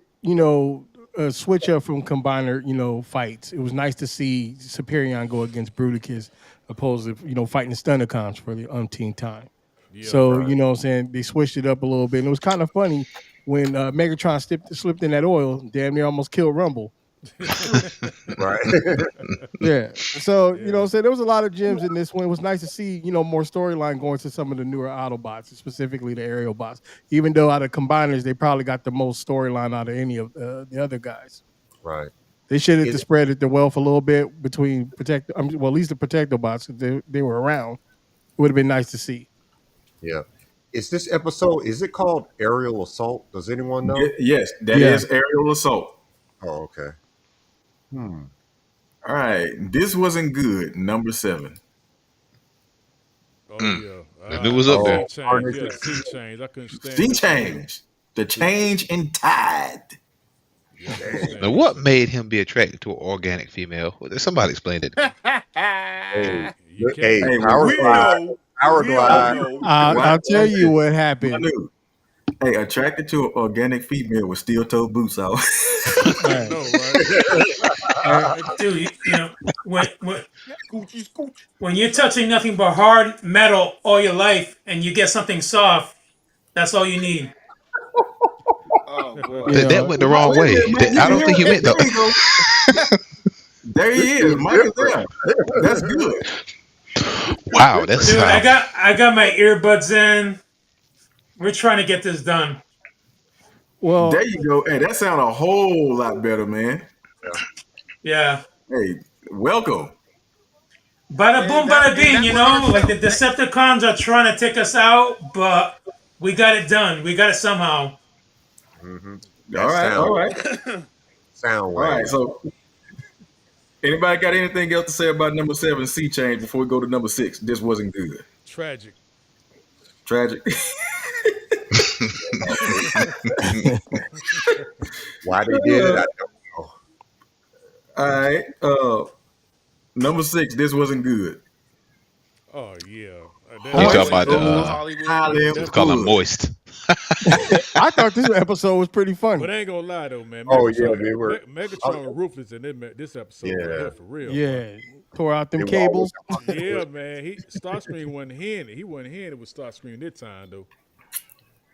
a switch up from combiner fights. It was nice to see Superion go against Bruticus opposed to fighting the Stunnicons for the umpteenth time. Yeah, So what I'm saying, they switched it up a little bit, and it was kind of funny when Megatron slipped in that oil, damn near almost killed Rumble. Right. Yeah. So there was a lot of gems in this one. It was nice to see more storyline going to some of the newer Autobots, specifically the aerial bots. Even though out of combiners, they probably got the most storyline out of any of the other guys. Right. They should have Is- spread it the wealth a little bit between at least the Protector bots. They were around. It would have been nice to see. Yeah. Is this episode, is it called Aerial Assault? Does anyone know? Yes, that is Aerial Assault. Oh, okay. All right, this wasn't good. Number 7. Oh yeah, If it was up there. Sea change. Yeah, sea change. I couldn't stand. Sea it. change. The change in tide. Yeah, I couldn't stand Now, it. what made him be attracted to an organic female? Somebody explained it. You Hey, can't. Power We Glide. know. Power We Glide. know. I'll tell you what I happened. knew. Hey, attracted to an organic female with steel-toe boots out. I know, right? Dude, when you're touching nothing but hard metal all your life and you get something soft, that's all you need. Oh boy. That went the wrong way. I don't think you meant There that. you go. There he is. Mike is there. That's good. Wow, that's Dude, how. I got my earbuds in. We're trying to get this done. Well, There you go. Hey, that sounds a whole lot better, man. Yeah. Hey, welcome. Bada boom, bada bing, like the Decepticons are trying to take us out, but we got it done. We got it somehow. All right. Sound All wave. right. So, anybody got anything else to say about number 7, Sea Change, before we go to number 6? This wasn't good. Tragic. Tragic. Why they did it, I don't know. All right. Number 6, this wasn't good. Oh yeah. You talking about the Hollywood. let's call him moist. I thought this episode was pretty funny. But I ain't gonna lie though, man. Oh, yeah, they were- Megatron was ruthless in this episode. Yeah. Yeah, for real. Yeah, tore out them They were cables. Bro. Yeah, man. Starscream wasn't hearing it. He wasn't hearing it with Starscream this time though.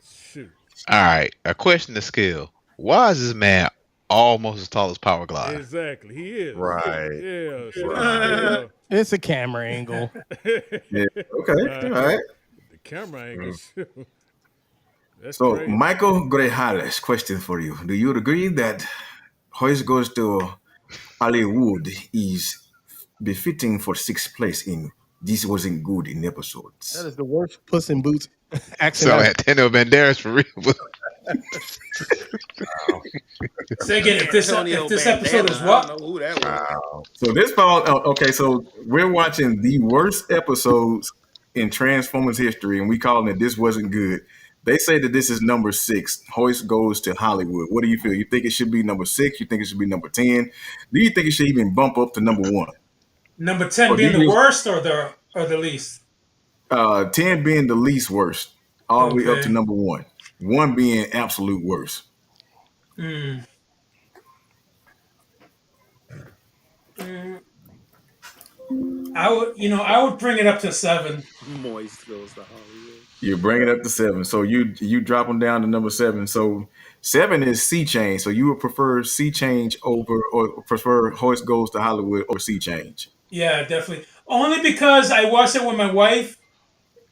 Shoot. All right, a question to skill. Why is this man almost as tall as Power Glide? Exactly. He is. Right. Yeah. So Right. It's a camera angle. Yeah. Okay. All right. The camera angle. Shoot. That's So, crazy. Michael Grejales, question for you. Do you agree that Hoist Goes to Hollywood is befitting for 6th place in This Wasn't Good in episodes? That is the worst Puss in Boots accent. So ever. Antonio Banderas for real. Say again, if this episode is I what? don't know who that was. So this fall, okay. So we're watching the worst episodes in Transformers history, and we calling it "This Wasn't Good." They say that this is number 6. Hoist Goes to Hollywood. What do you feel? You think it should be number 6? You think it should be number 10? Do you think it should even bump up to number 1? Number 10 Or being do the you- worst or the least? 10 being the least worst, all the way up Okay. to number 1. 1 being absolute worst. I would bring it up to 7. Moist goes to Hollywood. You bring it up to 7. So you drop them down to number 7. So 7 is Sea Change. So you would prefer Sea Change over, or prefer Hoist Goes to Hollywood or Sea Change? Yeah, definitely. Only because I watched it with my wife,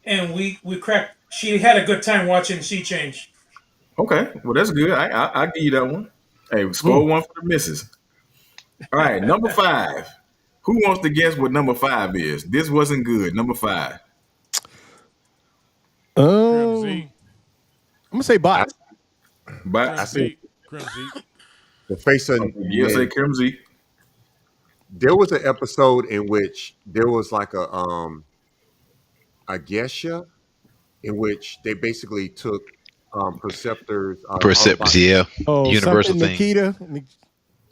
and we cracked. She had a good time watching Sea Change. Okay, well that's good. I'll give you that one. Hey, score one for the misses. All right, number 5. Who wants to guess what number 5 is? This wasn't good. Number 5. Crimzy. I'm gonna say Bot. But I see Crimzy. the face of you say Crimzy. there was an episode in which there was like a gesture in which they basically took Perceptor's Perceptors, yeah. Oh, Universal something thing. Nikita.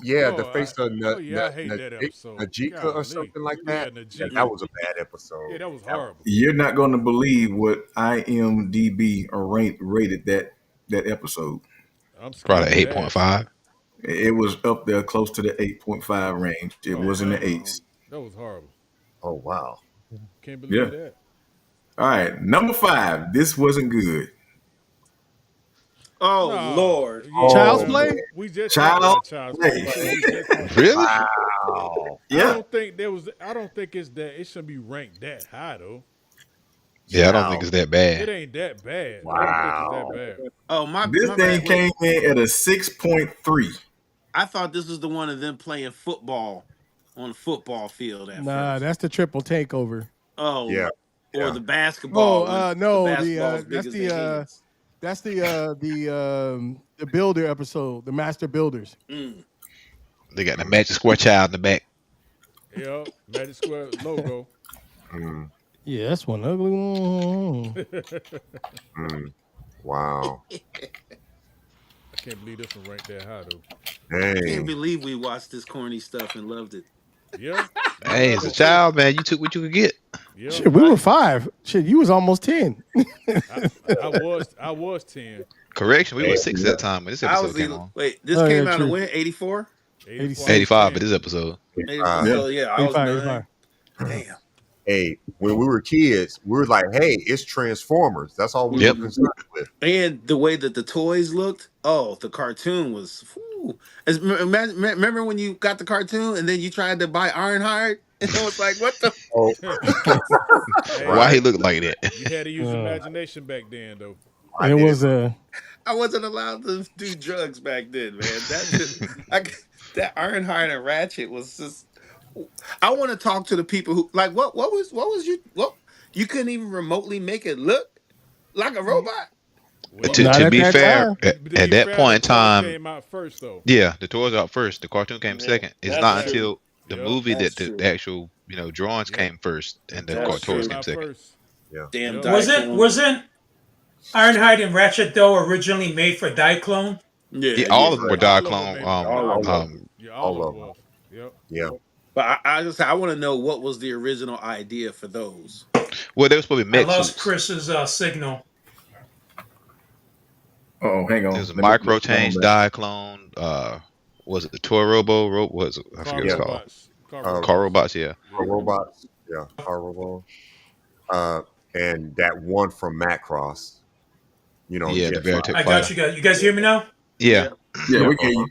Yeah, Oh, the face of I hate that episode. Najika Golly. or something like that. Yeah, Yeah, Najika. that was a bad episode. Yeah, that was horrible. You're not going to believe what IMDb rated that episode. I'm scared Probably of that. 8.5. It was up there close to the 8.5 range. It was in the 8s. That was horrible. Oh wow. Can't believe Yeah. that. All right, number 5. This wasn't good. Oh Nah, Lord. yeah, Child's we- Play? We just Child's talked about Child's Play. Play. We just talked- Really? Wow. Yeah. I don't think it's that. It shouldn't be ranked that high though. Yeah, I don't think it's that It bad. ain't that bad. Wow. I don't think it's that bad. Oh my. This my thing bad. Wait, came in at a 6.3. I thought this was the one of them playing football on a football field at Nah, first. that's the triple takeover. Oh Yeah. Or Yeah. the basketball. Oh, when no, the basketball's big that's as the their hands. that's the builder episode, the Master Builders. Mm. They got the Magic Square Child in the back. Yeah, Magic Square logo. Mm, Yeah, that's one ugly one. mm. Wow. I can't believe this one ranked that high though. I can't Dang. believe we watched this corny stuff and loved it. Yeah. Hey, as a child, man, you took what you could get. Yeah. Shit, we were 5. Shit, you was almost 10. I was 10. Correction, we were Hey, 6 at that time when this I episode was came either, on. wait, this Oh, came yeah, out in true. when? 84? 85, but this episode. 84. So yeah, I was 85, 9. 85. Damn. Hey, when we were kids, we were like, "Hey, it's Transformers." That's all we Yep. were concerned with. And the way that the toys looked, the cartoon was. Whew. Remember when you got the cartoon and then you tried to buy Ironheart? And it was like, what the? Oh, Hey, Why he look like that? you had to use imagination back then though. I It did. was I wasn't allowed to do drugs back then, man. That Ironheart and Ratchet was just. I want to talk to the people who like what was you couldn't even remotely make it look like a robot. Well, To, Not to at be that fair, time. at, to be at that fair, point in the toys time, came out first though. yeah, the toys out first. The cartoon came second. It's That's not true. until the Yep, movie that's that true. the actual drawings Yep. came first, and the That's toys true. came Out second. first. Damn, Yeah. Wasn't Ironhide and Ratchet though originally made for Diaclone? Yeah, all of them were All of them Diaclone. made- all of them. Yeah, all all of of them was. Yep. Yeah. But I want to know what was the original idea for those. Well, they were supposed to be I mech lost suits. Chris's signal. Oh, hang on. There was a Let me- micro change Diaclone. Was it the Toy Robo? Was it? I forget what it's called. Robots. Car Car robots, yeah. Robots. Yeah. Horrible. And that one from Macross. Yeah, the Jet Veritech I fighter. got you guys. You guys hear me now? Yeah, Yeah, we can. You.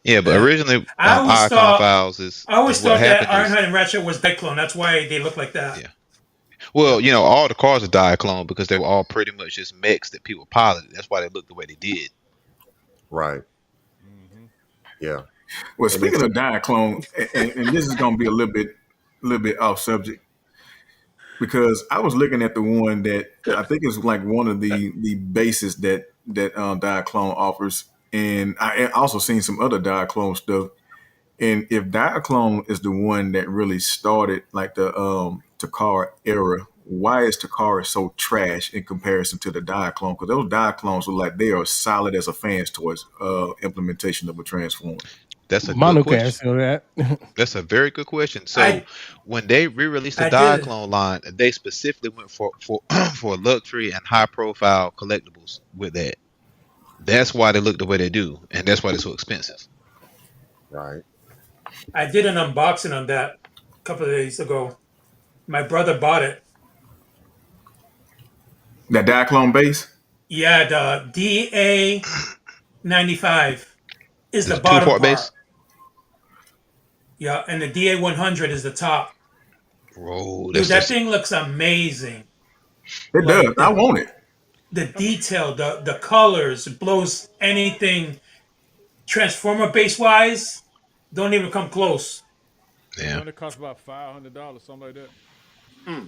yeah, but originally, I always Icon thought- Files is. I always is what thought that happened is- Ironhide and Ratchet was Diaclone. That's why they look like that. Yeah. Well, all the cars are Diaclone because they were all pretty much just mechs that people piloted. That's why they looked the way they did. Right. Mm-hmm. Yeah. Well, speaking of Diaclone, and this is going to be a little bit off subject, because I was looking at the one that I think is like one of the bases that Diaclone offers, and I also seen some other Diaclone stuff. And if Diaclone is the one that really started like the Takara era, why is Takara so trash in comparison to the Diaclone? Because those Diaclones look like they are solid as a fan's toys implementation of a Transformer. That's a good Manu can question. answer that. That's a very good question. So I- when they re-released the I did. Diaclone line, they specifically went for for luxury and high-profile collectibles with that. That's why they look the way they do, and that's why they're so expensive. Right. I did an unboxing on that couple of days ago. My brother bought it. That Diaclone base? Yeah, the DA95 is the It's a bottom two-part part. base. Yeah, and the DA100 is the top. Whoa, Dude, that's that just thing looks amazing. It does. Like I want it. the detail, the colors, it blows anything Transformer base wise. Don't even come close. yeah. It costs about $500, something like that.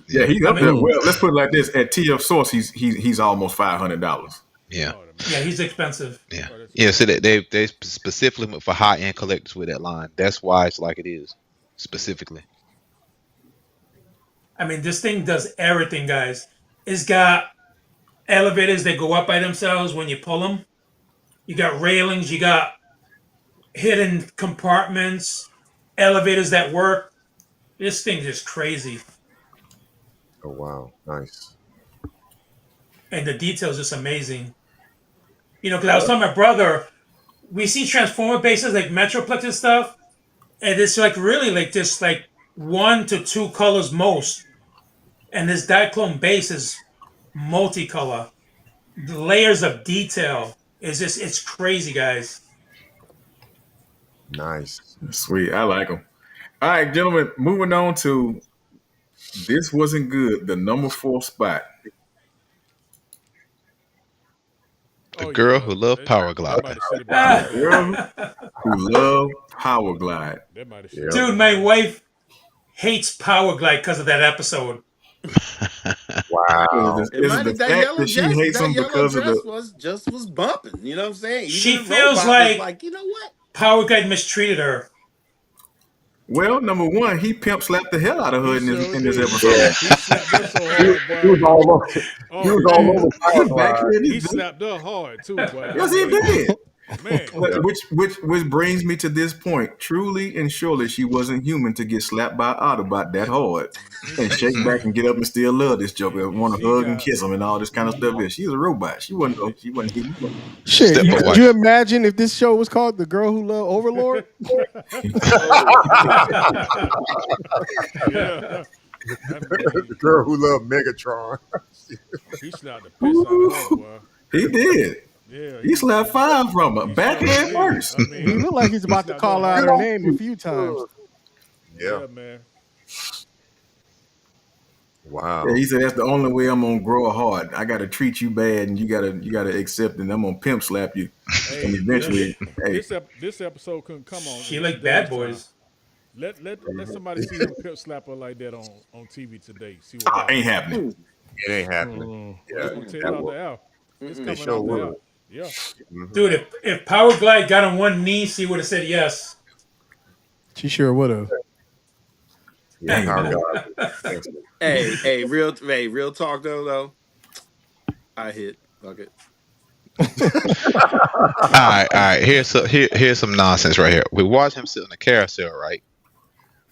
Yeah, he's I up there. mean, Well, let's put it like this: at TF Source, he's almost $500. Yeah. Oh, yeah, he's expensive. Yeah. Oh, that's Yeah. So they specifically went for high end collectors with that line. That's why it's like it is specifically. I mean, this thing does everything, guys. It's got elevators that go up by themselves when you pull them. You got railings. You got hidden compartments, elevators that work. This thing is crazy, Oh wow, nice. and the details just amazing. You know, because I was telling my brother, we see Transformer bases like Metroplex and stuff, and it's like really like just like 1 to 2 colors most, and this Diaclone base is multicolor. The layers of detail is just it's crazy, guys. Nice. Sweet, I like them. All right, gentlemen, moving on to this wasn't good. The number 4 spot. The Oh, girl yeah. who loved Power Glide. That might have shit about The girl who loved Power Glide. That might have shit. Yeah. Dude, my wife hates Power Glide because of that episode. Wow. Is It it might the have that fact yellow that she dress. hates That him yellow because of dress the? was bumping. You know what I'm saying? Even She the feels robot was like you know what? Power Glide mistreated her. Well, number one, he pimp slapped the hell out of her He in this sure episode. did. He slapped her so hard, He was boy. all over. He Oh, was all man. over He Power back Glide. here in He this bitch. slapped her hard, too, boy. Yes, he did. Man. Which brings me to this point. Truly and surely, she wasn't human to get slapped by Autobot that hard and shake back and get up and still love this Joker, want to She hug and got- kiss him and all this kind of stuff. Yeah, she's a robot. She wasn't human. Shit, Step could away. you imagine if this show was called The Girl Who Loved Overlord? Yeah. The girl who loved Megatron. He slapped the piss out of her, boy. He did. Yeah. He slapped 5 from her, he backhand slapped her. first. I He mean, looked like he's about to call out her name a few times. Yeah. yeah, man. Wow. Yeah, he said that's the only way I'm gonna grow a heart. I gotta treat you bad, and you gotta accept it. And I'm gonna pimp slap you, Hey, and eventually, hey, this episode couldn't come on. She in like today's Bad Boys. time. Let somebody see him pimp slap her like that on TV today. See what ain't happens. happening. It ain't happening. It's Yeah. gonna take that out will- the L. It's Mm-mm. coming sure out the will. L. Yeah. Mhm. Dude, if Power Glide got on one knee, she would have said yes. She sure would have. Yeah, Power Glide. Hey, real talk though. I hit. Fuck it. All right. Here's some nonsense right here. We watch him sit on the carousel, right?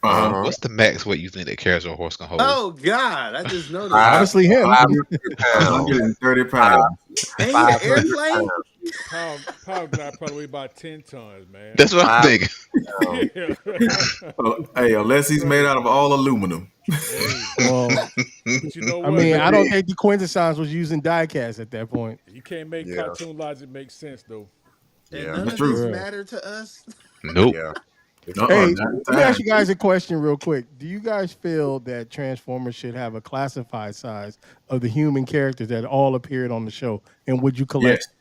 Uh-huh. What's the max weight you think that carousel horse can hold? Oh God, I just noticed. Honestly, him. 500 pounds. 130 pounds. Ain't he an airplane? Power Glide probably weigh about 10 tons, man. That's what I'm thinking. Yeah. Hey, unless he's made out of all aluminum. Hey, Well, but you know what? I mean, man? I don't think the Quintessence was using diecast at that point. You can't make Yeah. cartoon logic make sense, though. And Yeah. none That's of true. this Yeah. matter to us. Nope. Yeah. Hey, not let me ask time. you guys a question real quick. Do you guys feel that Transformers should have a classified size of the human characters that all appeared on the show? And would you collect? Yes,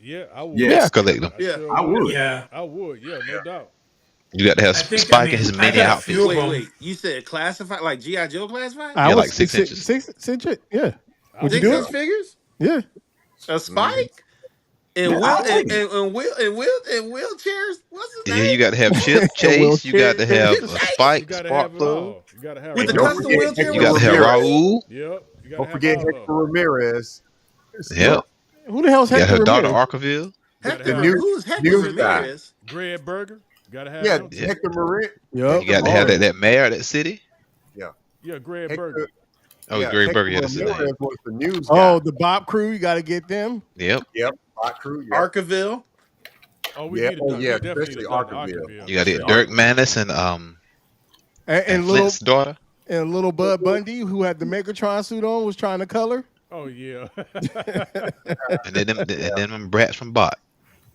Yeah, I would. Yes. Yeah, collect them. Yeah. sure I would. Yeah. I would. Yeah, no doubt. You got to have I think, Spike I mean, in his I mini got a outfit. few of them. Wait. You said classified like G.I. Joe classified? I Yeah, was like 6 inches. 6 inch, yeah. Would you Six do inch it? figures? Yeah. A Spike? And Yeah, I'll take and wheelchairs? What's his Yeah, name? you got to have Chip Chase. You got to have a You Spike, You gotta Spark have it Plug. all. You gotta have With it the don't all. custom forget wheelchair? Hector You got to have Ramirez. Raul. Yep. You gotta Don't have forget all Hector of them. Ramirez. Yep. Who the hell's You got Hector her daughter Ramirez? Arkaville. Hector, The new- who's Hector new guy. Ramirez? Greg Berger. Gotta have Yeah, him. Yeah. Hector Ramirez. Yup. You got to have that mayor of that city. Yeah, Greg Hector, Berger. Oh, yeah, Greg Hector Berger. Yeah, that's his Ramirez name. was the news guy. Oh, the Bob crew, you got to get them. Yep. Yep, Hot Crew. Yep. Arkaville. Oh, we Yeah, need oh, we yeah, definitely especially need a Dr. Arkaville. Arkaville. You got to get Dirk Manus and And, And and little Flint's daughter. and little Bud Bundy, who had the Megatron suit on, was trying to color. Oh yeah. And then them brats from Bot.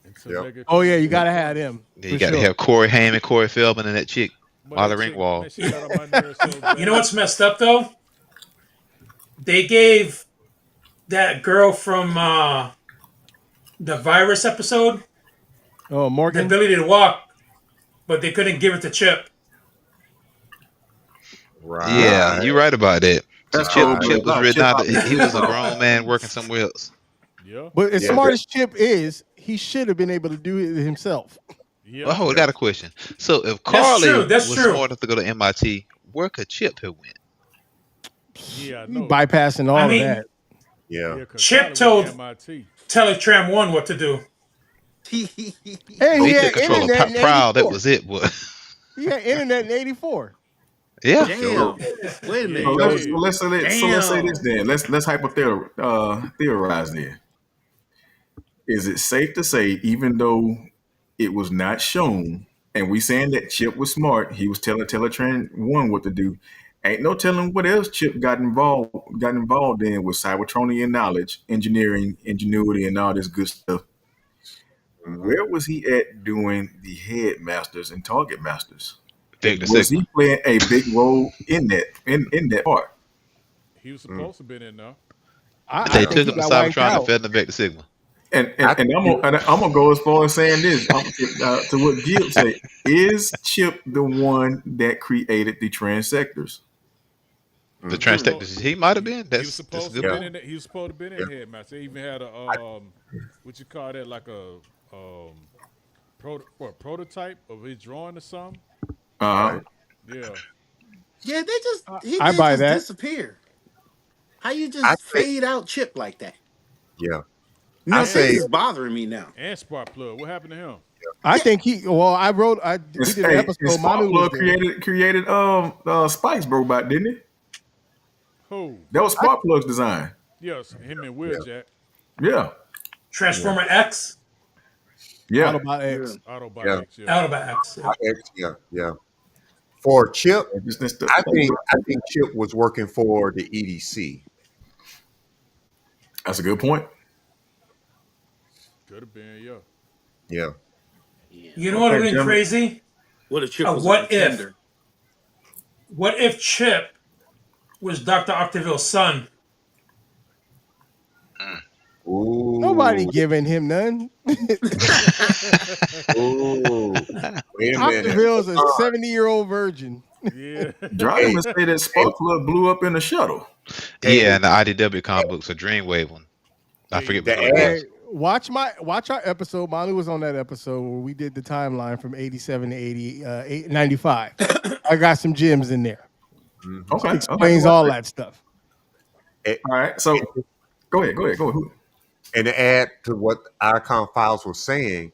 And to Yep. Oh yeah, Megatron, you gotta yeah. have him Then for you got to sure. have Corey Haim and Corey Feldman and that chick, But Molly that chick, Ringwald. man, she got on my nerves so bad. You know what's messed up though? They gave that girl from the virus episode Oh, the Morgan. ability to walk, but they couldn't give it to Chip. Right. Yeah, you're right about that. That's Chip cold Chip blooded. was Nah, written Chip out. out He was a grown man working somewhere else. Yeah. But as Yeah, smart that- as Chip is, he should have been able to do it himself. Yeah. Oh, I got a question. So if Carly true, that's was true. smart enough to go to MIT, where could Chip have went? Yeah, I You know. bypassing all I of mean, that. Yeah. Yeah, 'cause Chip Tyler went to told- MIT. Teletram 1 what to do. And He he had took control of internet in Proud. That 84. was it, boy. He had internet in '84. Yeah. Damn. Wait a minute. So let's, Yeah. so let's say this then. Let's theorize then. Is it safe to say, even though it was not shown, and we saying that Chip was smart, he was telling Teletran 1 what to do. Ain't no telling what else Chip got involved in with Cybertronian knowledge, engineering, ingenuity, and all this good stuff. Where was he at doing the Headmasters and Target Masters? Victor Was Sigma. he playing a big role in that part? He was supposed to be in there. I They think took he him to got wiped Cybertron and out. fed him back to Sigma. And I'm gonna go as far as saying this to what Gibb said: is Chip the one that created the transectors? The Transdectors, he might have been. He was That's supposed a to good be point. in there. He was supposed to be in Headmaster. He even had a what you call that, like a prototype of his drawing or something. Uh-huh. Yeah. Yeah, they just he I did buy just that. disappear. How you I just say- fade out Chip like that? Yeah. No, I this say- is bothering me now. And Sparkplug. What happened to him? I think he. Well, we did an episode. Manu was there. created Spike's robot, didn't he? Who? That was Sparkplug's design. Yes, him and Wheeljack. Yeah, Transformer X, yeah. Autobot X. Autobot. Yeah. Autobot X. Yeah. Yeah. For Chip, Just the- I think Chip was working for the EDC. That's a good point. Could have been, yeah. Yeah. You know what would have been Jim. crazy? What a Chip was a What if? pretender. What if Chip was Dr. Octaville's son? Ooh. Nobody giving him none. Ooh. Wait a minute. Octaville's a 70-year-old virgin. Yeah. Driving say that Sparkplug blew up in a shuttle. Yeah, and the IDW comic books, a Dreamwave one. I forget The what it Hey, was. watch our episode. Manu was on that episode where we did the timeline from 87 to 95. I got some gems in there. Okay. Explains all that stuff. All right. So go ahead. Who? And to add to what Icon Files was saying,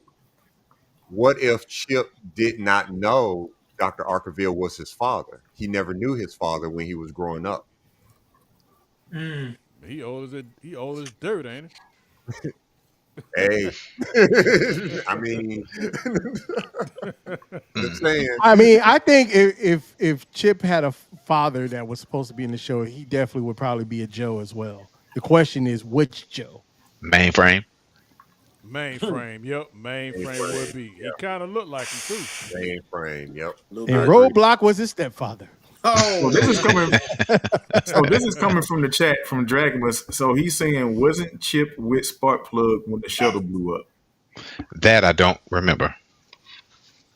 what if Chip did not know Dr. Arkaville was his father? He never knew his father when he was growing up. Mm. He old as dirt, ain't he? Hey, I mean, just saying. I mean, I think if Chip had a father that was supposed to be in the show, he definitely would probably be a Joe as well. The question is, which Joe? Mainframe. Mainframe. Yep. Mainframe would be. He kind of looked like him too. Mainframe, yep. Little And bit. Roadblock was his stepfather. So Oh, this is coming. So this is coming from the chat from Dragonless. So he's saying, wasn't Chip with Sparkplug when the shuttle blew up? That I don't remember.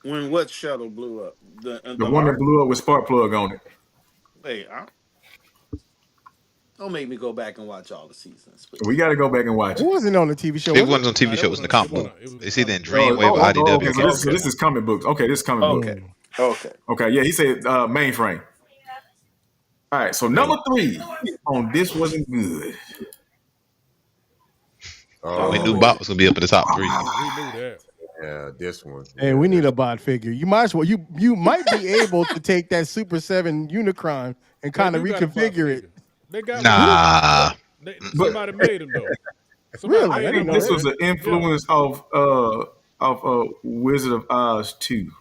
when what shuttle blew up? The one that blew up with Sparkplug on it. Wait, don't make me go back and watch all the seasons. Please. We got to go back and watch It it. wasn't on the TV show. It Was wasn't on TV Nah, show. that It was in the wasn't- comic it book. wasn't- it was It's either in comic Dreamwave or okay, IDW. so comic this is comic books. Okay, this is comic book. Okay. Okay. Okay, yeah, he said mainframe. All right, so number 3 on This Wasn't Good. We knew Bob was gonna be up at the top 3. We knew that. Yeah, this one. Hey, we need a bot figure. You might as well. You might be able to take that Super 7 Unicron and kind of They do got a reconfigure it. figure. They got Nah. somebody made him though. Really? I I think didn't know this that. was an influence of Wizard of Oz 2.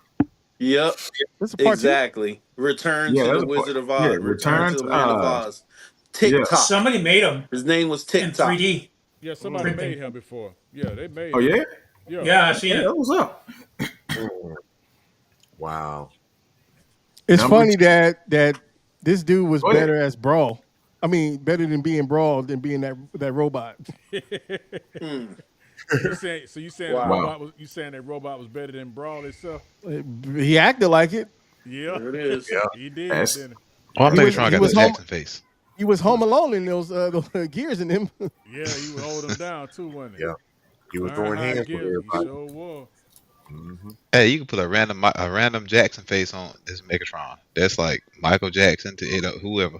Yep, This is part two. exactly. Return Yeah, to that's the a part. Wizard of Yeah, Oz. Return to return the to Land of Oz. yeah. TikTok. Somebody made him His name was in TikTok. 3D Yeah, somebody printing. made him before. Yeah, they made Oh him. yeah. Yeah. Yeah, I've seen Hey, it. what's up? Wow. It's Number funny that this dude was Go ahead. better as Brawl. I mean, better than being Brawl than being that robot. You saying that Wow. robot was better than Brawl itself? He acted like it. Yeah, There it is. Yeah. he did. That's- Didn't Oh, I He think was- Tron he got was the home- Jackson face. He was home alone in those gears in him. he? Yeah, he would hold him down too, wasn't he? Yeah. He was Learn throwing how to hands with give. He everybody. sure was. Mm-hmm. Hey, you can put a random Jackson face on this Megatron. That's like Michael Jackson to whoever.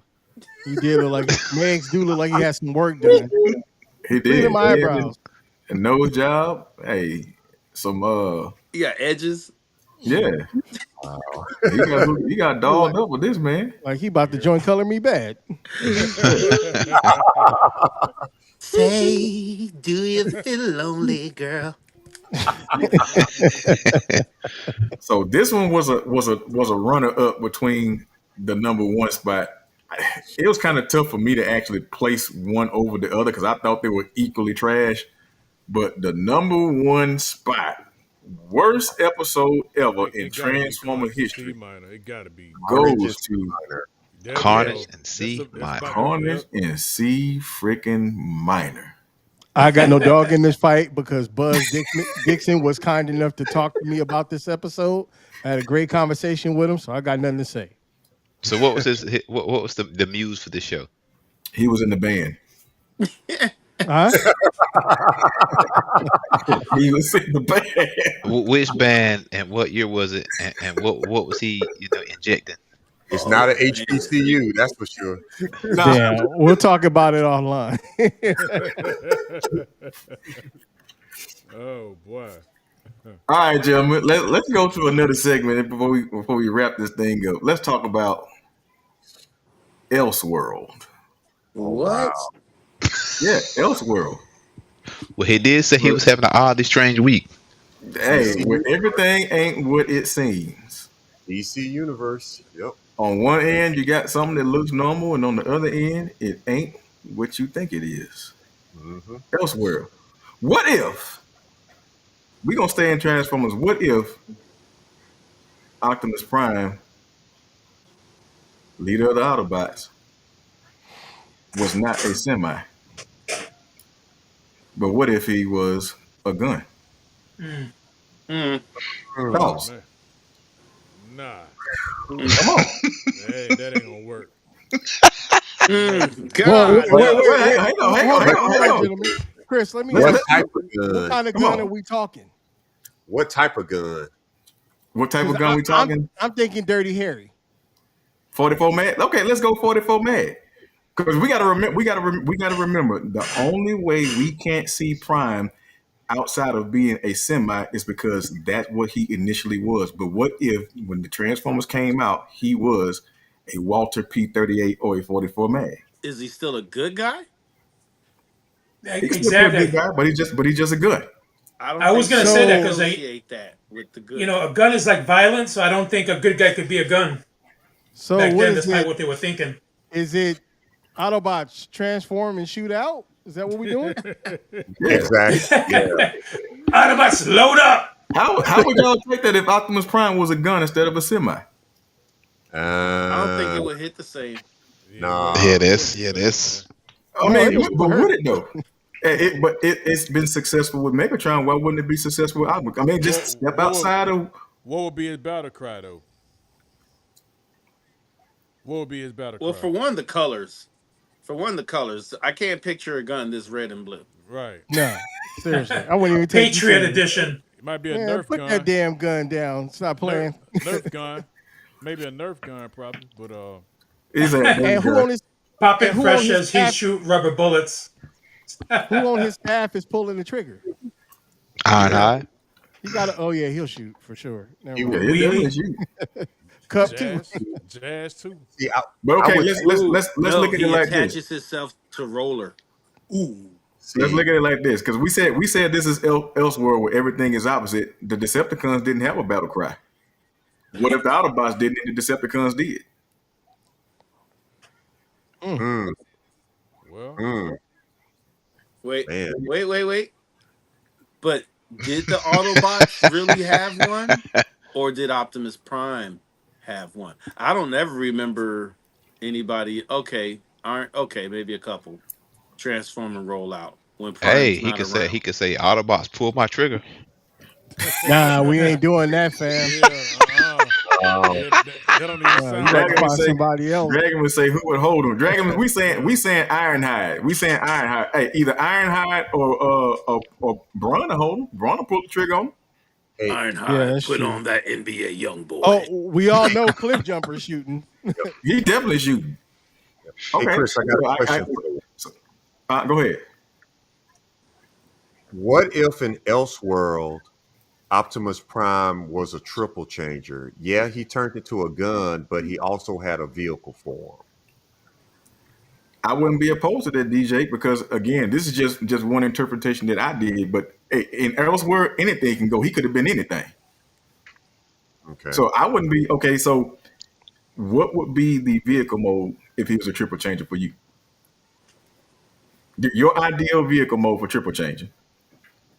He did look like Megs do look like he had some work done. He Look at did. them eyebrows. A nose job. Hey, some Yeah, edges. yeah. He got dolled up with this man. Like he about to join Color Me Bad. Say, do you feel lonely, girl? So this one was a runner up between the number one spot. It was kind of tough for me to actually place one over the other because I thought they were equally trash. But the number one spot, worst episode ever in Transformer history, C-minor. It gotta be. goes to There Carnage you go. and C That's minor. about- Carnage and C freaking Minor. I got no dog in this fight because Buzz Dixon was kind enough to talk to me about this episode. I had a great conversation with him, so I got nothing to say. So what was his? What was the muse for this show? He was in the band. Huh? He was in the band. Which band and what year was it? And what was he injecting? It's not an HBCU, that's for sure. Yeah, we'll talk about it offline. Oh boy. All right, gentlemen. Let's go to another segment before we wrap this thing up. Let's talk about Elseworld. What? Yeah, Elseworld. Well, he did say he was having an oddly strange week. Hey, where everything ain't what it seems. DC Universe. Yep. On one end, you got something that looks normal, and on the other end, it ain't what you think it is. Mm-hmm. Elseworld. What if we gonna stay in Transformers? What if Optimus Prime, leader of the Autobots, was not a semi? But what if he was a gun? Thoughts? Man. Nah. Come on. Hey, that ain't gonna work. God. Wait, hang on. Gentlemen. Chris, let me What ask type you, of what gun? kind of Come gun on. are we talking? What type of gun? What type of gun we talking? I'm thinking Dirty Harry. 44 Mag? Okay, let's go 44 Mag. Because we gotta remember the only way we can't see Prime outside of being a semi is because that's what he initially was. But what if when the Transformers came out, he was a Walter P-38 or a 44 Mag? Is he still a good guy? He's still a good Exactly. guy, but he's just a gun. I was gonna say that because associate that with the good. a gun is like violence, so I don't think a good guy could be a gun. So Back what then, is that's probably it? what they were thinking. Is it Autobots transform and shoot out? Is that what we're doing? Exactly. Yeah. Autobots, load up! How would y'all take that if Optimus Prime was a gun instead of a semi? I don't think it would hit the same. Nah. Yeah, that's. I mean, but would it though? It's been successful with Megatron. Why wouldn't it be successful with Optimus? I mean, just step outside of. What would be his battle cry though? What would be his battle Well, cry? for one, the colors. I can't picture a gun this red and blue. Right. No, seriously, I wouldn't even take Patriot you Edition. It might be a Man, Nerf put gun. that damn gun down. Stop playing. Nerf gun. Maybe a Nerf gun, probably. But He's a And who on his Popping Who on fresh his as he staff- shoot rubber bullets. who on his staff is pulling the trigger? Ironhide. He got to. Oh yeah, he'll shoot for sure. Never yeah, mind. it definitely shoot. Cup too. Jazz too. See, But okay, would- let's No, look at he it like attaches this. himself to roller. Ooh. Let's look at it like this, because we said this is Elseworld where everything is opposite. The Decepticons didn't have a battle cry. What if the Autobots didn't and the Decepticons did? Mm, Well, mm, Wait, man. wait. But did the Autobots really have one, or did Optimus Prime have one? I don't ever remember anybody. Okay, aren't okay. Maybe a couple Transformer rollout when Hey, Prime's not he around. could say Autobots pull my trigger. Nah, we ain't doing that, fam. yeah, Wow. yeah, that don't even You sound got to Dragon right. would find say, somebody else. Dragon would say, who would hold him? Dragon, we saying Ironhide. We saying Ironhide. Hey, either Ironhide or Braun to hold him. Braun will pull the trigger on him. Hey, Yeah, Ironhide, that's put true. on that NBA young boy. Oh, we all know Cliff Jumper shooting. He definitely shooting. hey, Okay. Chris, I got a question for you. So, go ahead. What if in Elseworld Optimus Prime was a triple changer? Yeah, he turned into a gun, but he also had a vehicle form. I wouldn't be opposed to that, DJ, because again, this is just one interpretation that I did. But in elsewhere, anything can go. He could have been anything. Okay. So I wouldn't be okay. So what would be the vehicle mode if he was a triple changer for you? Your ideal vehicle mode for triple changing.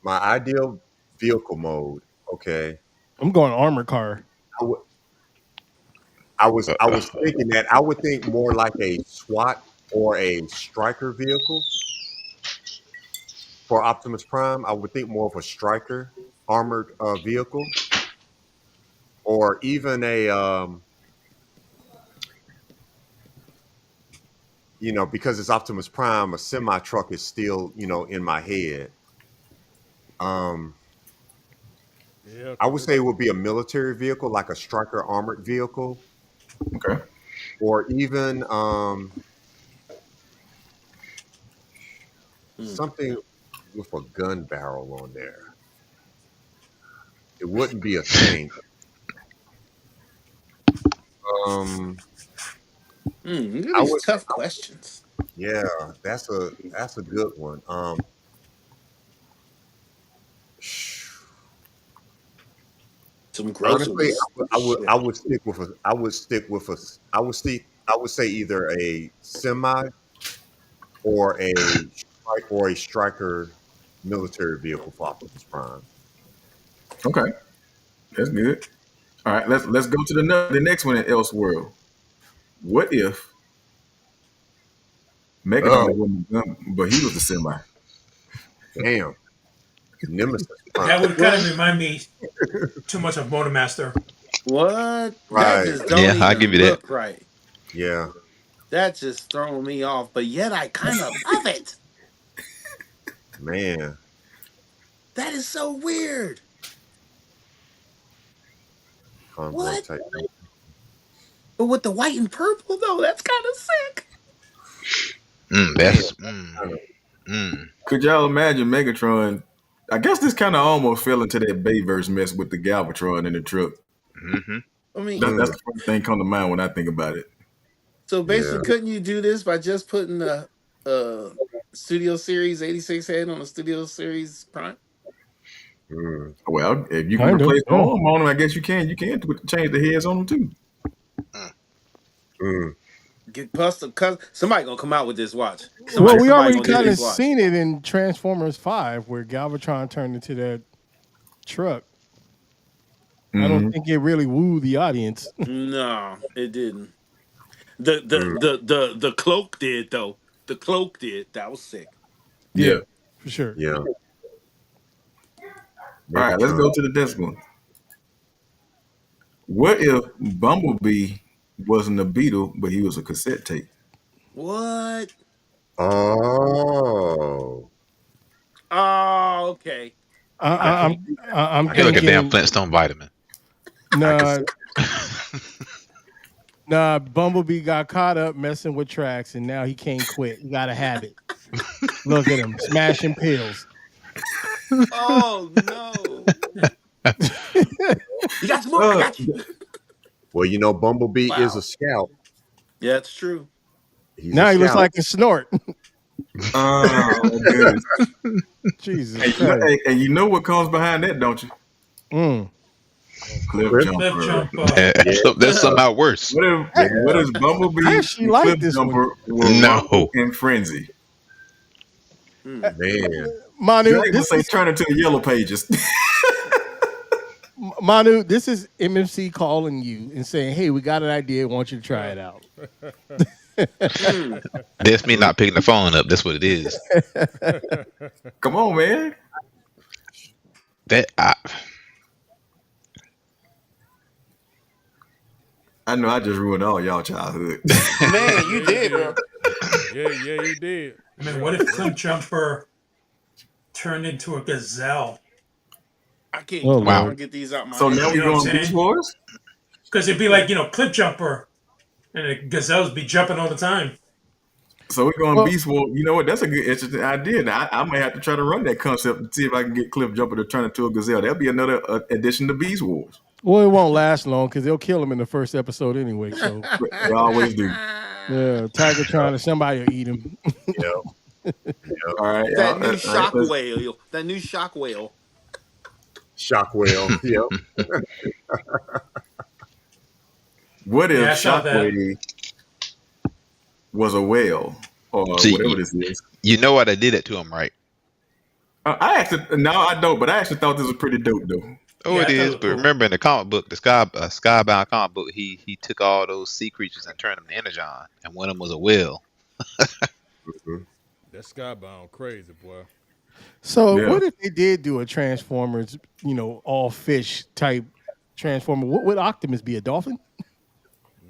My ideal vehicle mode, okay. I'm going armor car. I was thinking that I would think more like a SWAT or a striker vehicle for Optimus Prime. I would think more of a striker armored vehicle, or even a because it's Optimus Prime, a semi truck is still in my head. Yeah, I would say it would be a military vehicle, like a striker armored vehicle, Okay. or even something with a gun barrel on there. It wouldn't be a tank. Look at I these would, tough questions. yeah, that's a good one. Some Honestly, groceries. I would say either a semi or a striker military vehicle for Optimus Prime. Okay. That's good. All right. Let's go to the next one in Elseworld. What if Megatron Oh, wasn't a gun, but he was a semi? damn. Nemesis That Prime. would kind of remind me too much of Motormaster. What? That Right. just Yeah, don't I'll give even you that. look right. Yeah. That just throwing me off. But yet I kind of love it. Man. That is so weird. Convoy What? type. But with the white and purple though, that's kind of sick. That's Could y'all imagine Megatron? I guess this kind of almost fell into that Bayverse mess with the Galvatron in the truck. mm-hmm. I mean, That's the first thing come to mind when I think about it. so basically, Yeah. couldn't you do this by just putting the Studio Series 86 head on the Studio Series Prime? Mm. Well, if you can Kind of. replace the Yeah. arm on them, I guess you can. You can change the heads on them too. Mm. Get custom. Somebody gonna come out with this watch. Well, we Somebody already gonna do kind of this watch. seen it in Transformers 5 where Galvatron turned into that truck. I don't think it really wooed the audience. No, it didn't. The cloak did though. The cloak did. That was sick. Yeah. For sure. Yeah. All right, let's Megatron. go to the next one. What if Bumblebee wasn't a Beetle, but he was a cassette tape? What? Oh. Oh, okay. I'm He like a damn thinking. Flintstone vitamin. Nah, nah. Bumblebee got caught up messing with tracks, and now he can't quit. He got a habit. Look at him smashing pills. Oh no. You got some more? I got you. Well, Bumblebee Wow. is a scout. Yeah, it's true. He's Now a he looks scout. like a snort. Oh, goodness. Jesus And Christ. you know what comes behind that, don't you? Mm. Cliff Cliff. Cliff Jumper. Jumper. Yeah. That's somehow worse. What Yeah. if Bumblebee I and actually like Cliff this one. Jumper were No. Rumble and Frenzy? Man. I Manu, ain't gonna this say is turn into the Yellow Pages. Manu. This is MMC calling you and saying, "Hey, we got an idea. I want you to try it out." That's me not picking the phone up. That's what it is. Come on, man. I know I just ruined all y'all childhood. Man, you did, bro. Yeah, you did. I mean, what if Cliff Jumper turned into a gazelle? I can't. Oh, I'm Wow. gonna get these out my So head. now we You know what going I'm Beast saying? Wars? Because it'd be like, Cliff Jumper, and the gazelles be jumping all the time. So we're going Well- Beast Wars. You know what? That's a good, interesting idea. Now, I may have to try to run that concept and see if I can get Cliff Jumper to turn into a gazelle. That'll be another addition to Beast Wars. Well, it won't last long because they'll kill him in the first episode anyway. So They always do. yeah, Tigertron or somebody will eat him. All right. That new all right, shock let's- whale. That new shock whale. Shockwave. Yep. What if Yeah, I saw that. Shockwave was a whale or See, whatever this is? You know why they did it to him, right? I actually no, I don't. But I actually thought this was pretty dope though. Oh, Yeah, I it thought it is. was But cool. remember in the comic book, the Skybound comic book, he took all those sea creatures and turned them to Energon, and one of them was a whale. That Skybound crazy, boy. So Yeah. what if they did do a Transformers, all fish type Transformer? What would Optimus be? A dolphin?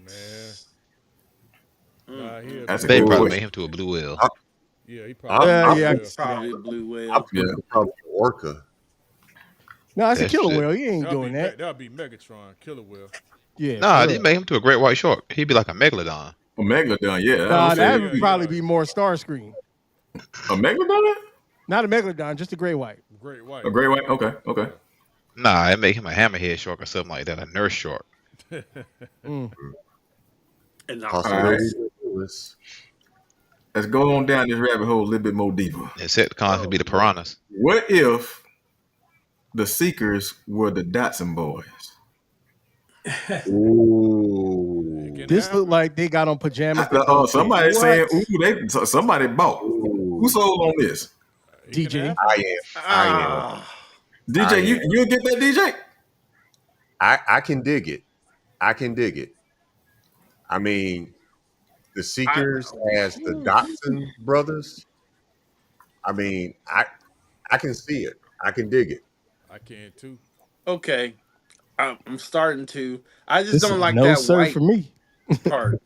Man. Nah, he is That's a They cool probably way. made him to a blue whale. yeah, he probably Yeah, will. yeah. Probably a blue whale. Optimus is probably an orca. No, it's a That's killer shit. whale. He ain't That'll doing be that. that'll be Megatron, Killer Whale. Yeah. Nah, for they real. made him to a great white shark. He'd be like a megalodon. A megalodon, yeah. Nah, I that would would say probably be more Starscream. a megalodon, Not a megalodon, just a gray white. Great white. a gray white. Okay. Nah, it make him a hammerhead shark or something like that, a nurse shark. Mm. And Possibilities. Let's go on down this rabbit hole a little bit more deeper. Insecticons could be the piranhas. What if the Seekers were the Datsun boys? Ooh. It can This happen. look like they got on pajamas. that don't fit. Somebody What? saying, "Ooh, somebody bought." Who sold on this? It can DJ. happen. I am. Ah, DJ, you'll get that, DJ. I can dig it. I can dig it. I mean, the Seekers as the Dotson brothers. I mean, I can see it. I can dig it. I can too. okay. I'm starting to. I just This don't is like no that sir white for me. part.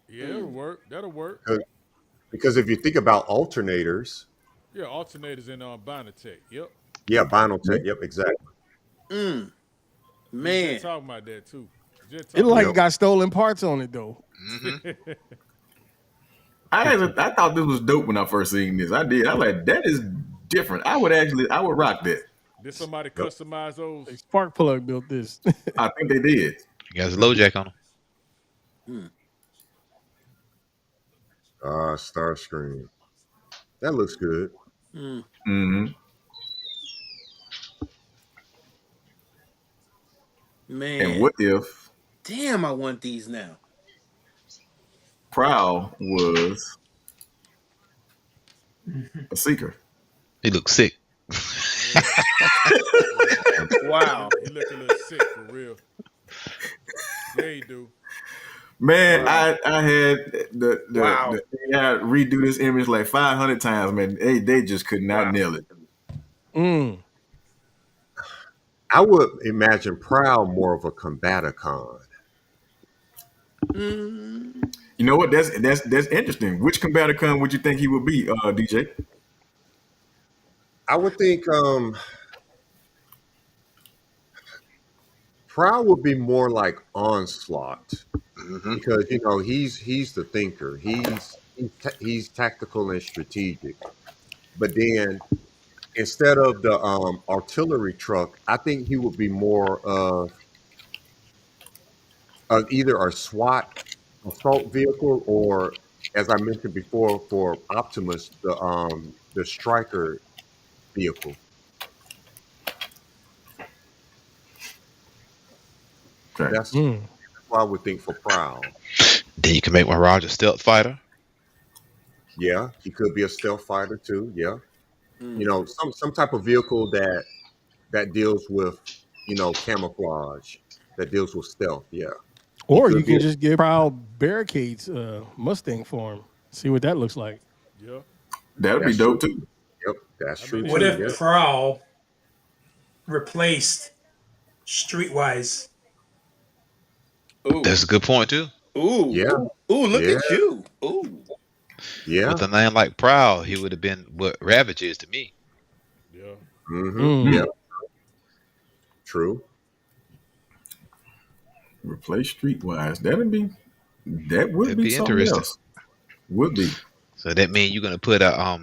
Yeah, it'll work. That'll work. Because if you think about alternators, Yeah, alternators in Binatech. Yep. yeah, Binotech, yep, exactly. Mm, We man. just talking about that too. Just It look talking like Yep. it got stolen parts on it though. I thought this was dope when I first seen this. I did. I like that is different. I would rock that. Did somebody customize those? Sparkplug built this. I think they did. You got a low jack on them. Starscream. That looks good. Mm-hmm. Man. And what if Damn, I want these now. Prowl was a Seeker? He looks sick. Wow. He look a little sick for real. Yeah, he do. Man, Wow. I had the Wow. AI redo this image like 500 times, man. They just could not Wow. nail it. Mm. I would imagine Prowl more of a Combaticon. Mm, You know what? That's interesting. Which Combaticon would you think he would be, DJ? I would think Prowl would be more like Onslaught because he's the thinker. He's tactical and strategic. But then instead of the artillery truck, I think he would be more of either a SWAT assault vehicle or, as I mentioned before, for Optimus, the Striker vehicle. Okay. That's why I would think for Prowl. Then you can make Mirage a stealth fighter. Yeah, he could be a stealth fighter too. Yeah, you know, some type of vehicle that deals with, you know, camouflage, that deals with stealth. Yeah, Or could you be can a- just give Proud Barricades Mustang form. See what that looks like. Yeah. That would be That's dope true. too. Yep, that's I true mean, What too. if Yeah. Prowl replaced Streetwise? Ooh. That's a good point too. Ooh. Yeah. Ooh, look Yeah. at you. Ooh. Yeah. With a name like Prowl, he would have been what Ravage is to me. Yeah. Mm-hmm. Yeah. True. Replace Streetwise. That would be That'd be something interesting. else. Would be. So that means you're gonna put a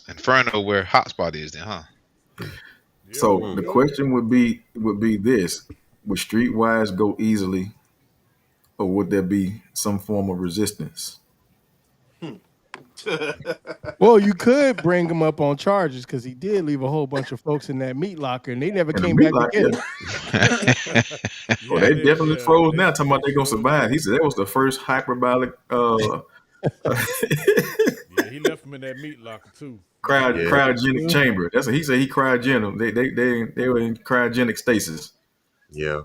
Inferno where Hotspot is, then, huh? So the question would be this: would Streetwise go easily, or would there be some form of resistance? Well, you could bring him up on charges because he did leave a whole bunch of folks in that meat locker, and they never came back to get him. Well, they definitely froze now, talking about they gonna survive. He said that was the first hyperbolic Yeah, he left him in that meat locker too. cryogenic chamber. That's what he said. He cryogenic. They were in cryogenic stasis. Yeah.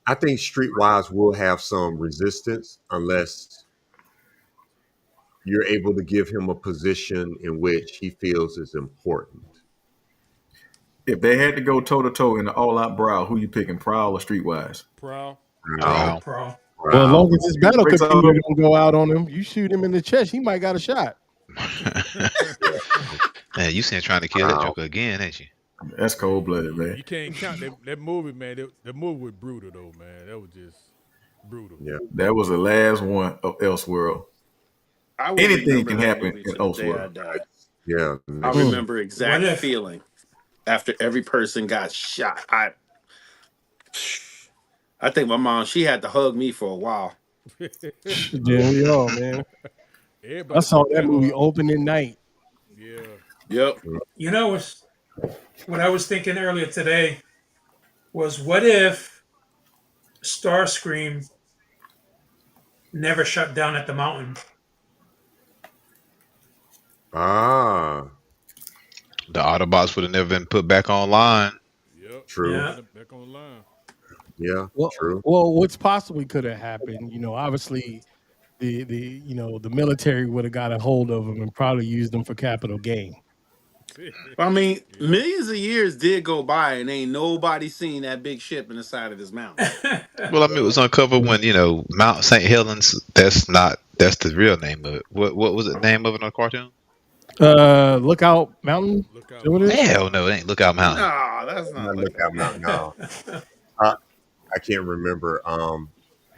I think Streetwise will have some resistance unless you're able to give him a position in which he feels is important. If they had to go toe to toe in the all out brawl, who you picking, Prowl or Streetwise? Prowl. Prowl. Prowl. Well, as long as this battle Breaks all continues, don't go out on him. You shoot him in the chest, he might got a shot. Man, you seen trying to kill that Joker again, ain't you? That's cold blooded, man. You can't count that movie, man. That movie was brutal though, man. That was just brutal. Yeah. That was the last one of Elseworld. I will Anything remember can that happen movie in to the day I Elseworld. die. Yeah. I remember exact What if- feeling after every person got shot. I think my mom, she had to hug me for a while. Yeah, we all, man. Everybody I saw put that movie on. opening night. Yeah. Yep. You know what I was thinking earlier today was, what if Starscream never shut down at the mountain? Ah, The Autobots would have never been put back online. Yep. true. Yeah. Back on the line. Yeah, Well, true. well, what's possibly could have happened, obviously the the military would have got a hold of them and probably used them for capital gain. I mean, millions of years did go by and ain't nobody seen that big ship in the side of this mountain. Well, I mean, it was uncovered when Mount St. Helens. That's the real name of it. What was the name of it on the cartoon? Lookout Mountain. Lookout. Is that what it is? Hell no, it ain't Lookout Mountain. No, that's not Lookout Mountain. No. I can't remember.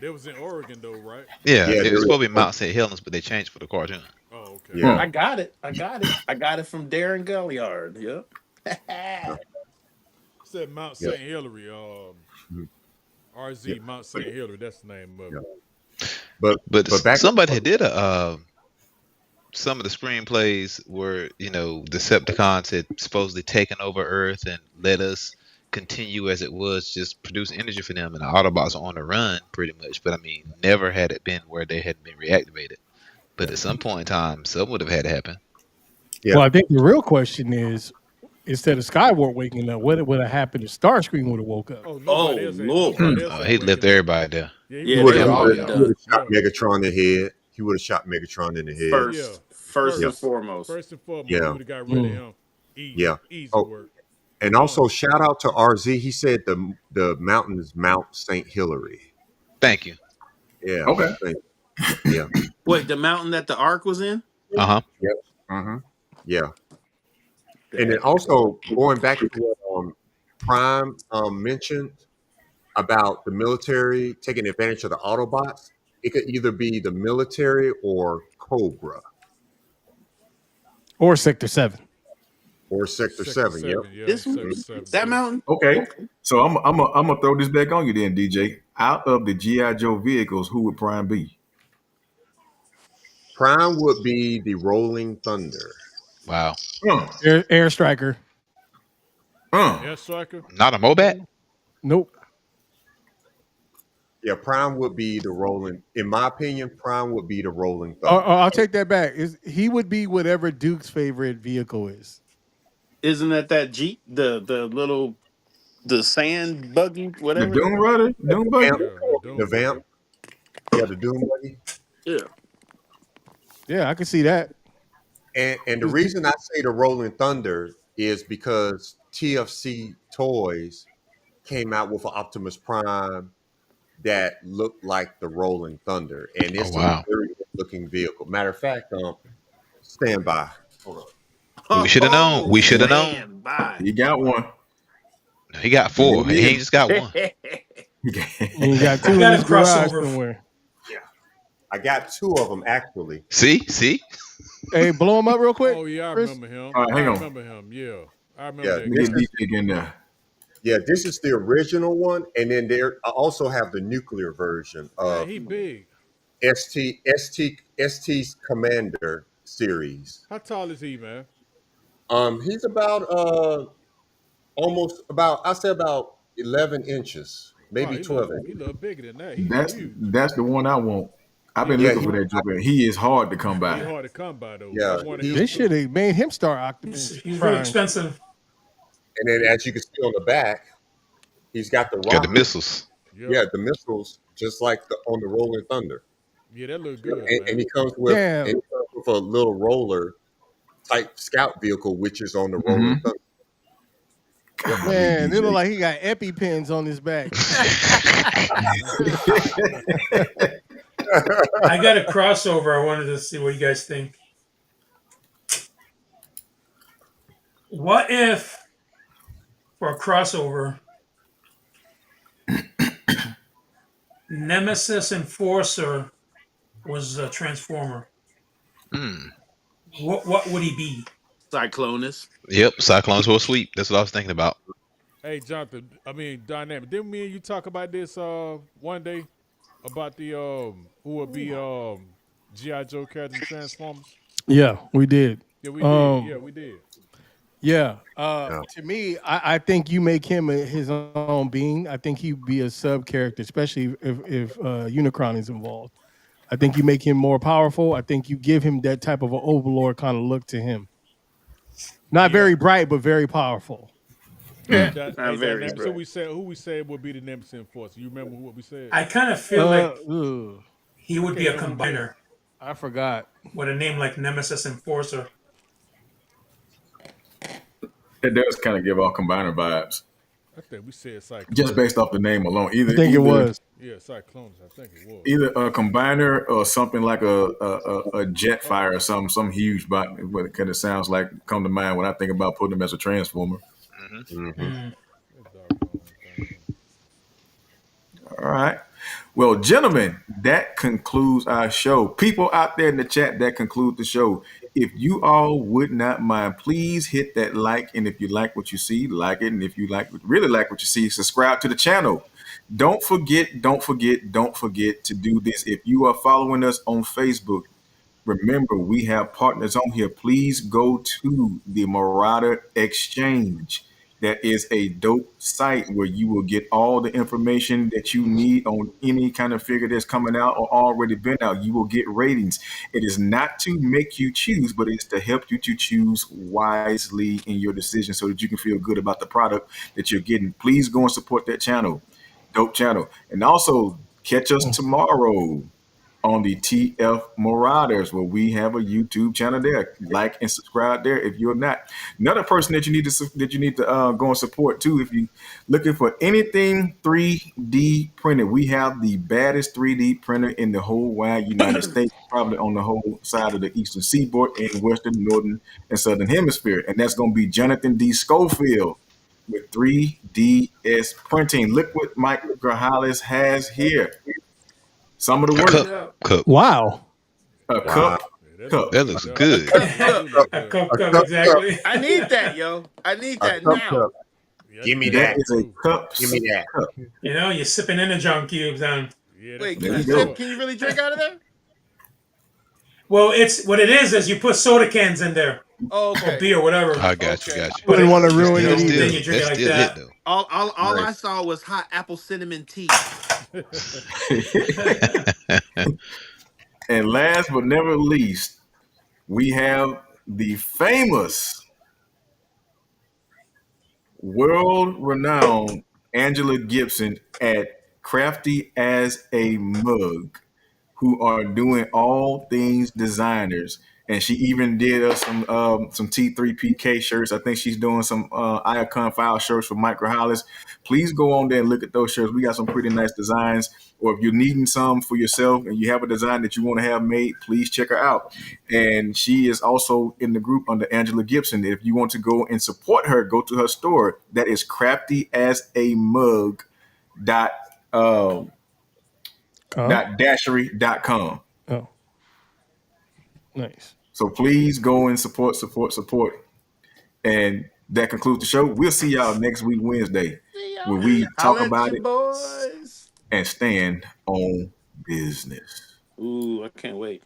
That was in Oregon though, right? Yeah, Yeah, it there was is- supposed to be Mount St. Helens, but they changed for the cartoon. Oh, okay. Yeah. I got it. I got it from Darren Galliard. Yep. Said Mount Yeah. St. Hillary. RZ Mount St. Hillary. That's the name of it. But back somebody did some of the screenplays where Decepticons had supposedly taken over Earth and let us continue as it was, just produce energy for them, and the Autobots are on the run pretty much. But I mean, never had it been where they had been reactivated. But at some point in time, something would have had to happen. Yeah. Well, I think the real question is, instead of Skyward waking up, what would have happened if Starscream would have woke up? Oh, Oh, nobody else. Lord. Nobody else He left everybody there. Yeah, Yeah, he would they have all been done. shot Megatron in the head. He would have shot Megatron in the head. First Yeah. and foremost. First and foremost, Yeah. we would have got rid of him. Easy, Yeah. easy Oh. work. And also shout out to RZ. He said the mountain is Mount St. Hillary. Thank you. Yeah. Okay. Yeah. Wait, the mountain that the Ark was in? Uh-huh. Mm-hmm. Yeah. And then also going back to what Prime mentioned about the military taking advantage of the Autobots, it could either be the military or Cobra Or Sector 7. or Sector 7. Yep. Yeah, This Sector one? 7. That mountain? Okay. So I'm gonna throw this back on you then, DJ. Out of the G.I. Joe vehicles, who would Prime be? Prime would be the Rolling Thunder. Wow. Air Striker. Air Striker. Not a Mobat? Nope. Yeah, Prime would be the rolling. In my opinion, Prime would be the Rolling Thunder. I'll take that back. He would be whatever Duke's favorite vehicle is. Isn't that Jeep, the little the sand buggy, The whatever? Doom Rider, Doom Buggy. Vamp, Yeah, the Doom the Vamp, yeah, the Doom Buggy. Yeah. Yeah, I can see that. And the reason I say the Rolling Thunder is because TFC Toys came out with an Optimus Prime that looked like the Rolling Thunder, and it's wow. a very good looking vehicle. Matter of fact, stand by. Hold on. We should have known. We should have known. Stand by. He got one. He got 4. He ain't just got 1. And you got 2 in got his a garage crossover. somewhere. I got 2 of them actually. See? Hey, blow him up real quick. Oh yeah, I Chris? remember him. All right, hang I on. remember him. Yeah, I remember Yeah, that. Let me get D-Pick in there. Yeah, this is the original one, and then I also have the nuclear version Man, of he big. ST's Commander series. How tall is he, man? He's about almost about I say about 11 inches, maybe Wow, 12 he inches. look bigger than that. He's That's huge. the one I want. I've been Yeah, looking for that Joker. He is hard to come He's by. hard to come by though. Yeah, That's one of he- his This should have made him start Optimus. He's Prime. really expensive. And then as you can see on the back, he's got the Got the rocket. missiles. Yeah, the missiles, just like on the Rolling Thunder. Yeah, that look good, And man. he comes with Damn. a little roller type scout vehicle, which is on the Rolling Thunder. God, Man, DJ. it look like he got EpiPens on his back. I got a crossover. I wanted to see what you guys think. What if, for a crossover, Nemesis Enforcer was a Transformer? Hmm. What would he be? Cyclonus. Yep, Cyclones will sweep. That's what I was thinking about. Hey, Jonathan. I mean, Dynamic. Didn't me and you talk about this one day about the who would be GI Joe character in Transformers? Yeah, we did. Yeah, we did. Yeah, we did. Yeah. To me, I think you make him his own being. I think he'd be a sub character, especially if Unicron is involved. I think you make him more powerful. I think you give him that type of an overlord kind of look to him. Not very bright, but very powerful. Hey, very Dynamic, bright. who we said would be the Nemesis Enforcer? You remember what we said? I kind of feel like Ugh, he would be a combiner I forgot. with a name like Nemesis Enforcer. It does kind of give off combiner vibes, I think we said Cyclonus. just based off the name alone. I think it was. Yeah, Cyclonus. I think it was. either a combiner or something like a jet fire or some huge bot. What it kind of sounds like come to mind when I think about putting him as a transformer. All right. Well, gentlemen, that concludes our show. People out there in the chat, that concludes the show. If you all would not mind, please hit that like. And if you like what you see, like it. And if you really like what you see, subscribe to the channel. Don't forget to do this. If you are following us on Facebook, remember we have partners on here. Please go to the Marauder Exchange. That is a dope site where you will get all the information that you need on any kind of figure that's coming out or already been out. You will get ratings. It is not to make you choose, but it's to help you to choose wisely in your decision so that you can feel good about the product that you're getting. Please go and support that channel. Dope channel. And also catch us tomorrow on the TF Marauders, where we have a YouTube channel there. Like and subscribe there if you're not. Another person that you need to go and support too, if you're looking for anything 3D printed, we have the baddest 3D printer in the whole wide United States, probably on the whole side of the Eastern Seaboard in Western, Northern, and Southern Hemisphere, and that's going to be Jonathan D. Schofield with 3DS printing. Look what Mike Grajales has here. Some of the work. Cup. Wow. A cup. Cup. That looks good. Cup, exactly. I need that, yo. I need that Cup, now. cup. Give me That that. is a cup. Give me that. Cup. You know, you're sipping in the junk cubes down. Yeah, Wait, There can you go. you really drink out of there? Well, it's what it is you put soda cans in there. Oh, or okay. beer, whatever. I got you, Okay. got you. But Wouldn't want to But ruin it still, then either. you drink it that's like still that. it though. All Right. I saw was hot apple cinnamon tea. And last but never least, we have the famous, world-renowned Angela Gibson at Crafty as a Mug, who are doing all things designers. And she even did us some T3PK shirts. I think she's doing some Icon File shirts for Micro Hollis. Please go on there and look at those shirts. We got some pretty nice designs. Or if you're needing some for yourself and you have a design that you want to have made, please check her out. And she is also in the group under Angela Gibson. If you want to go and support her, go to her store. That is craftyAsAmug dot dashery.com. Oh, nice. So please go and support. And that concludes the show. We'll see y'all next week, Wednesday, See when y'all. we talk Holla at about your it boys. and stand on business. Ooh, I can't wait.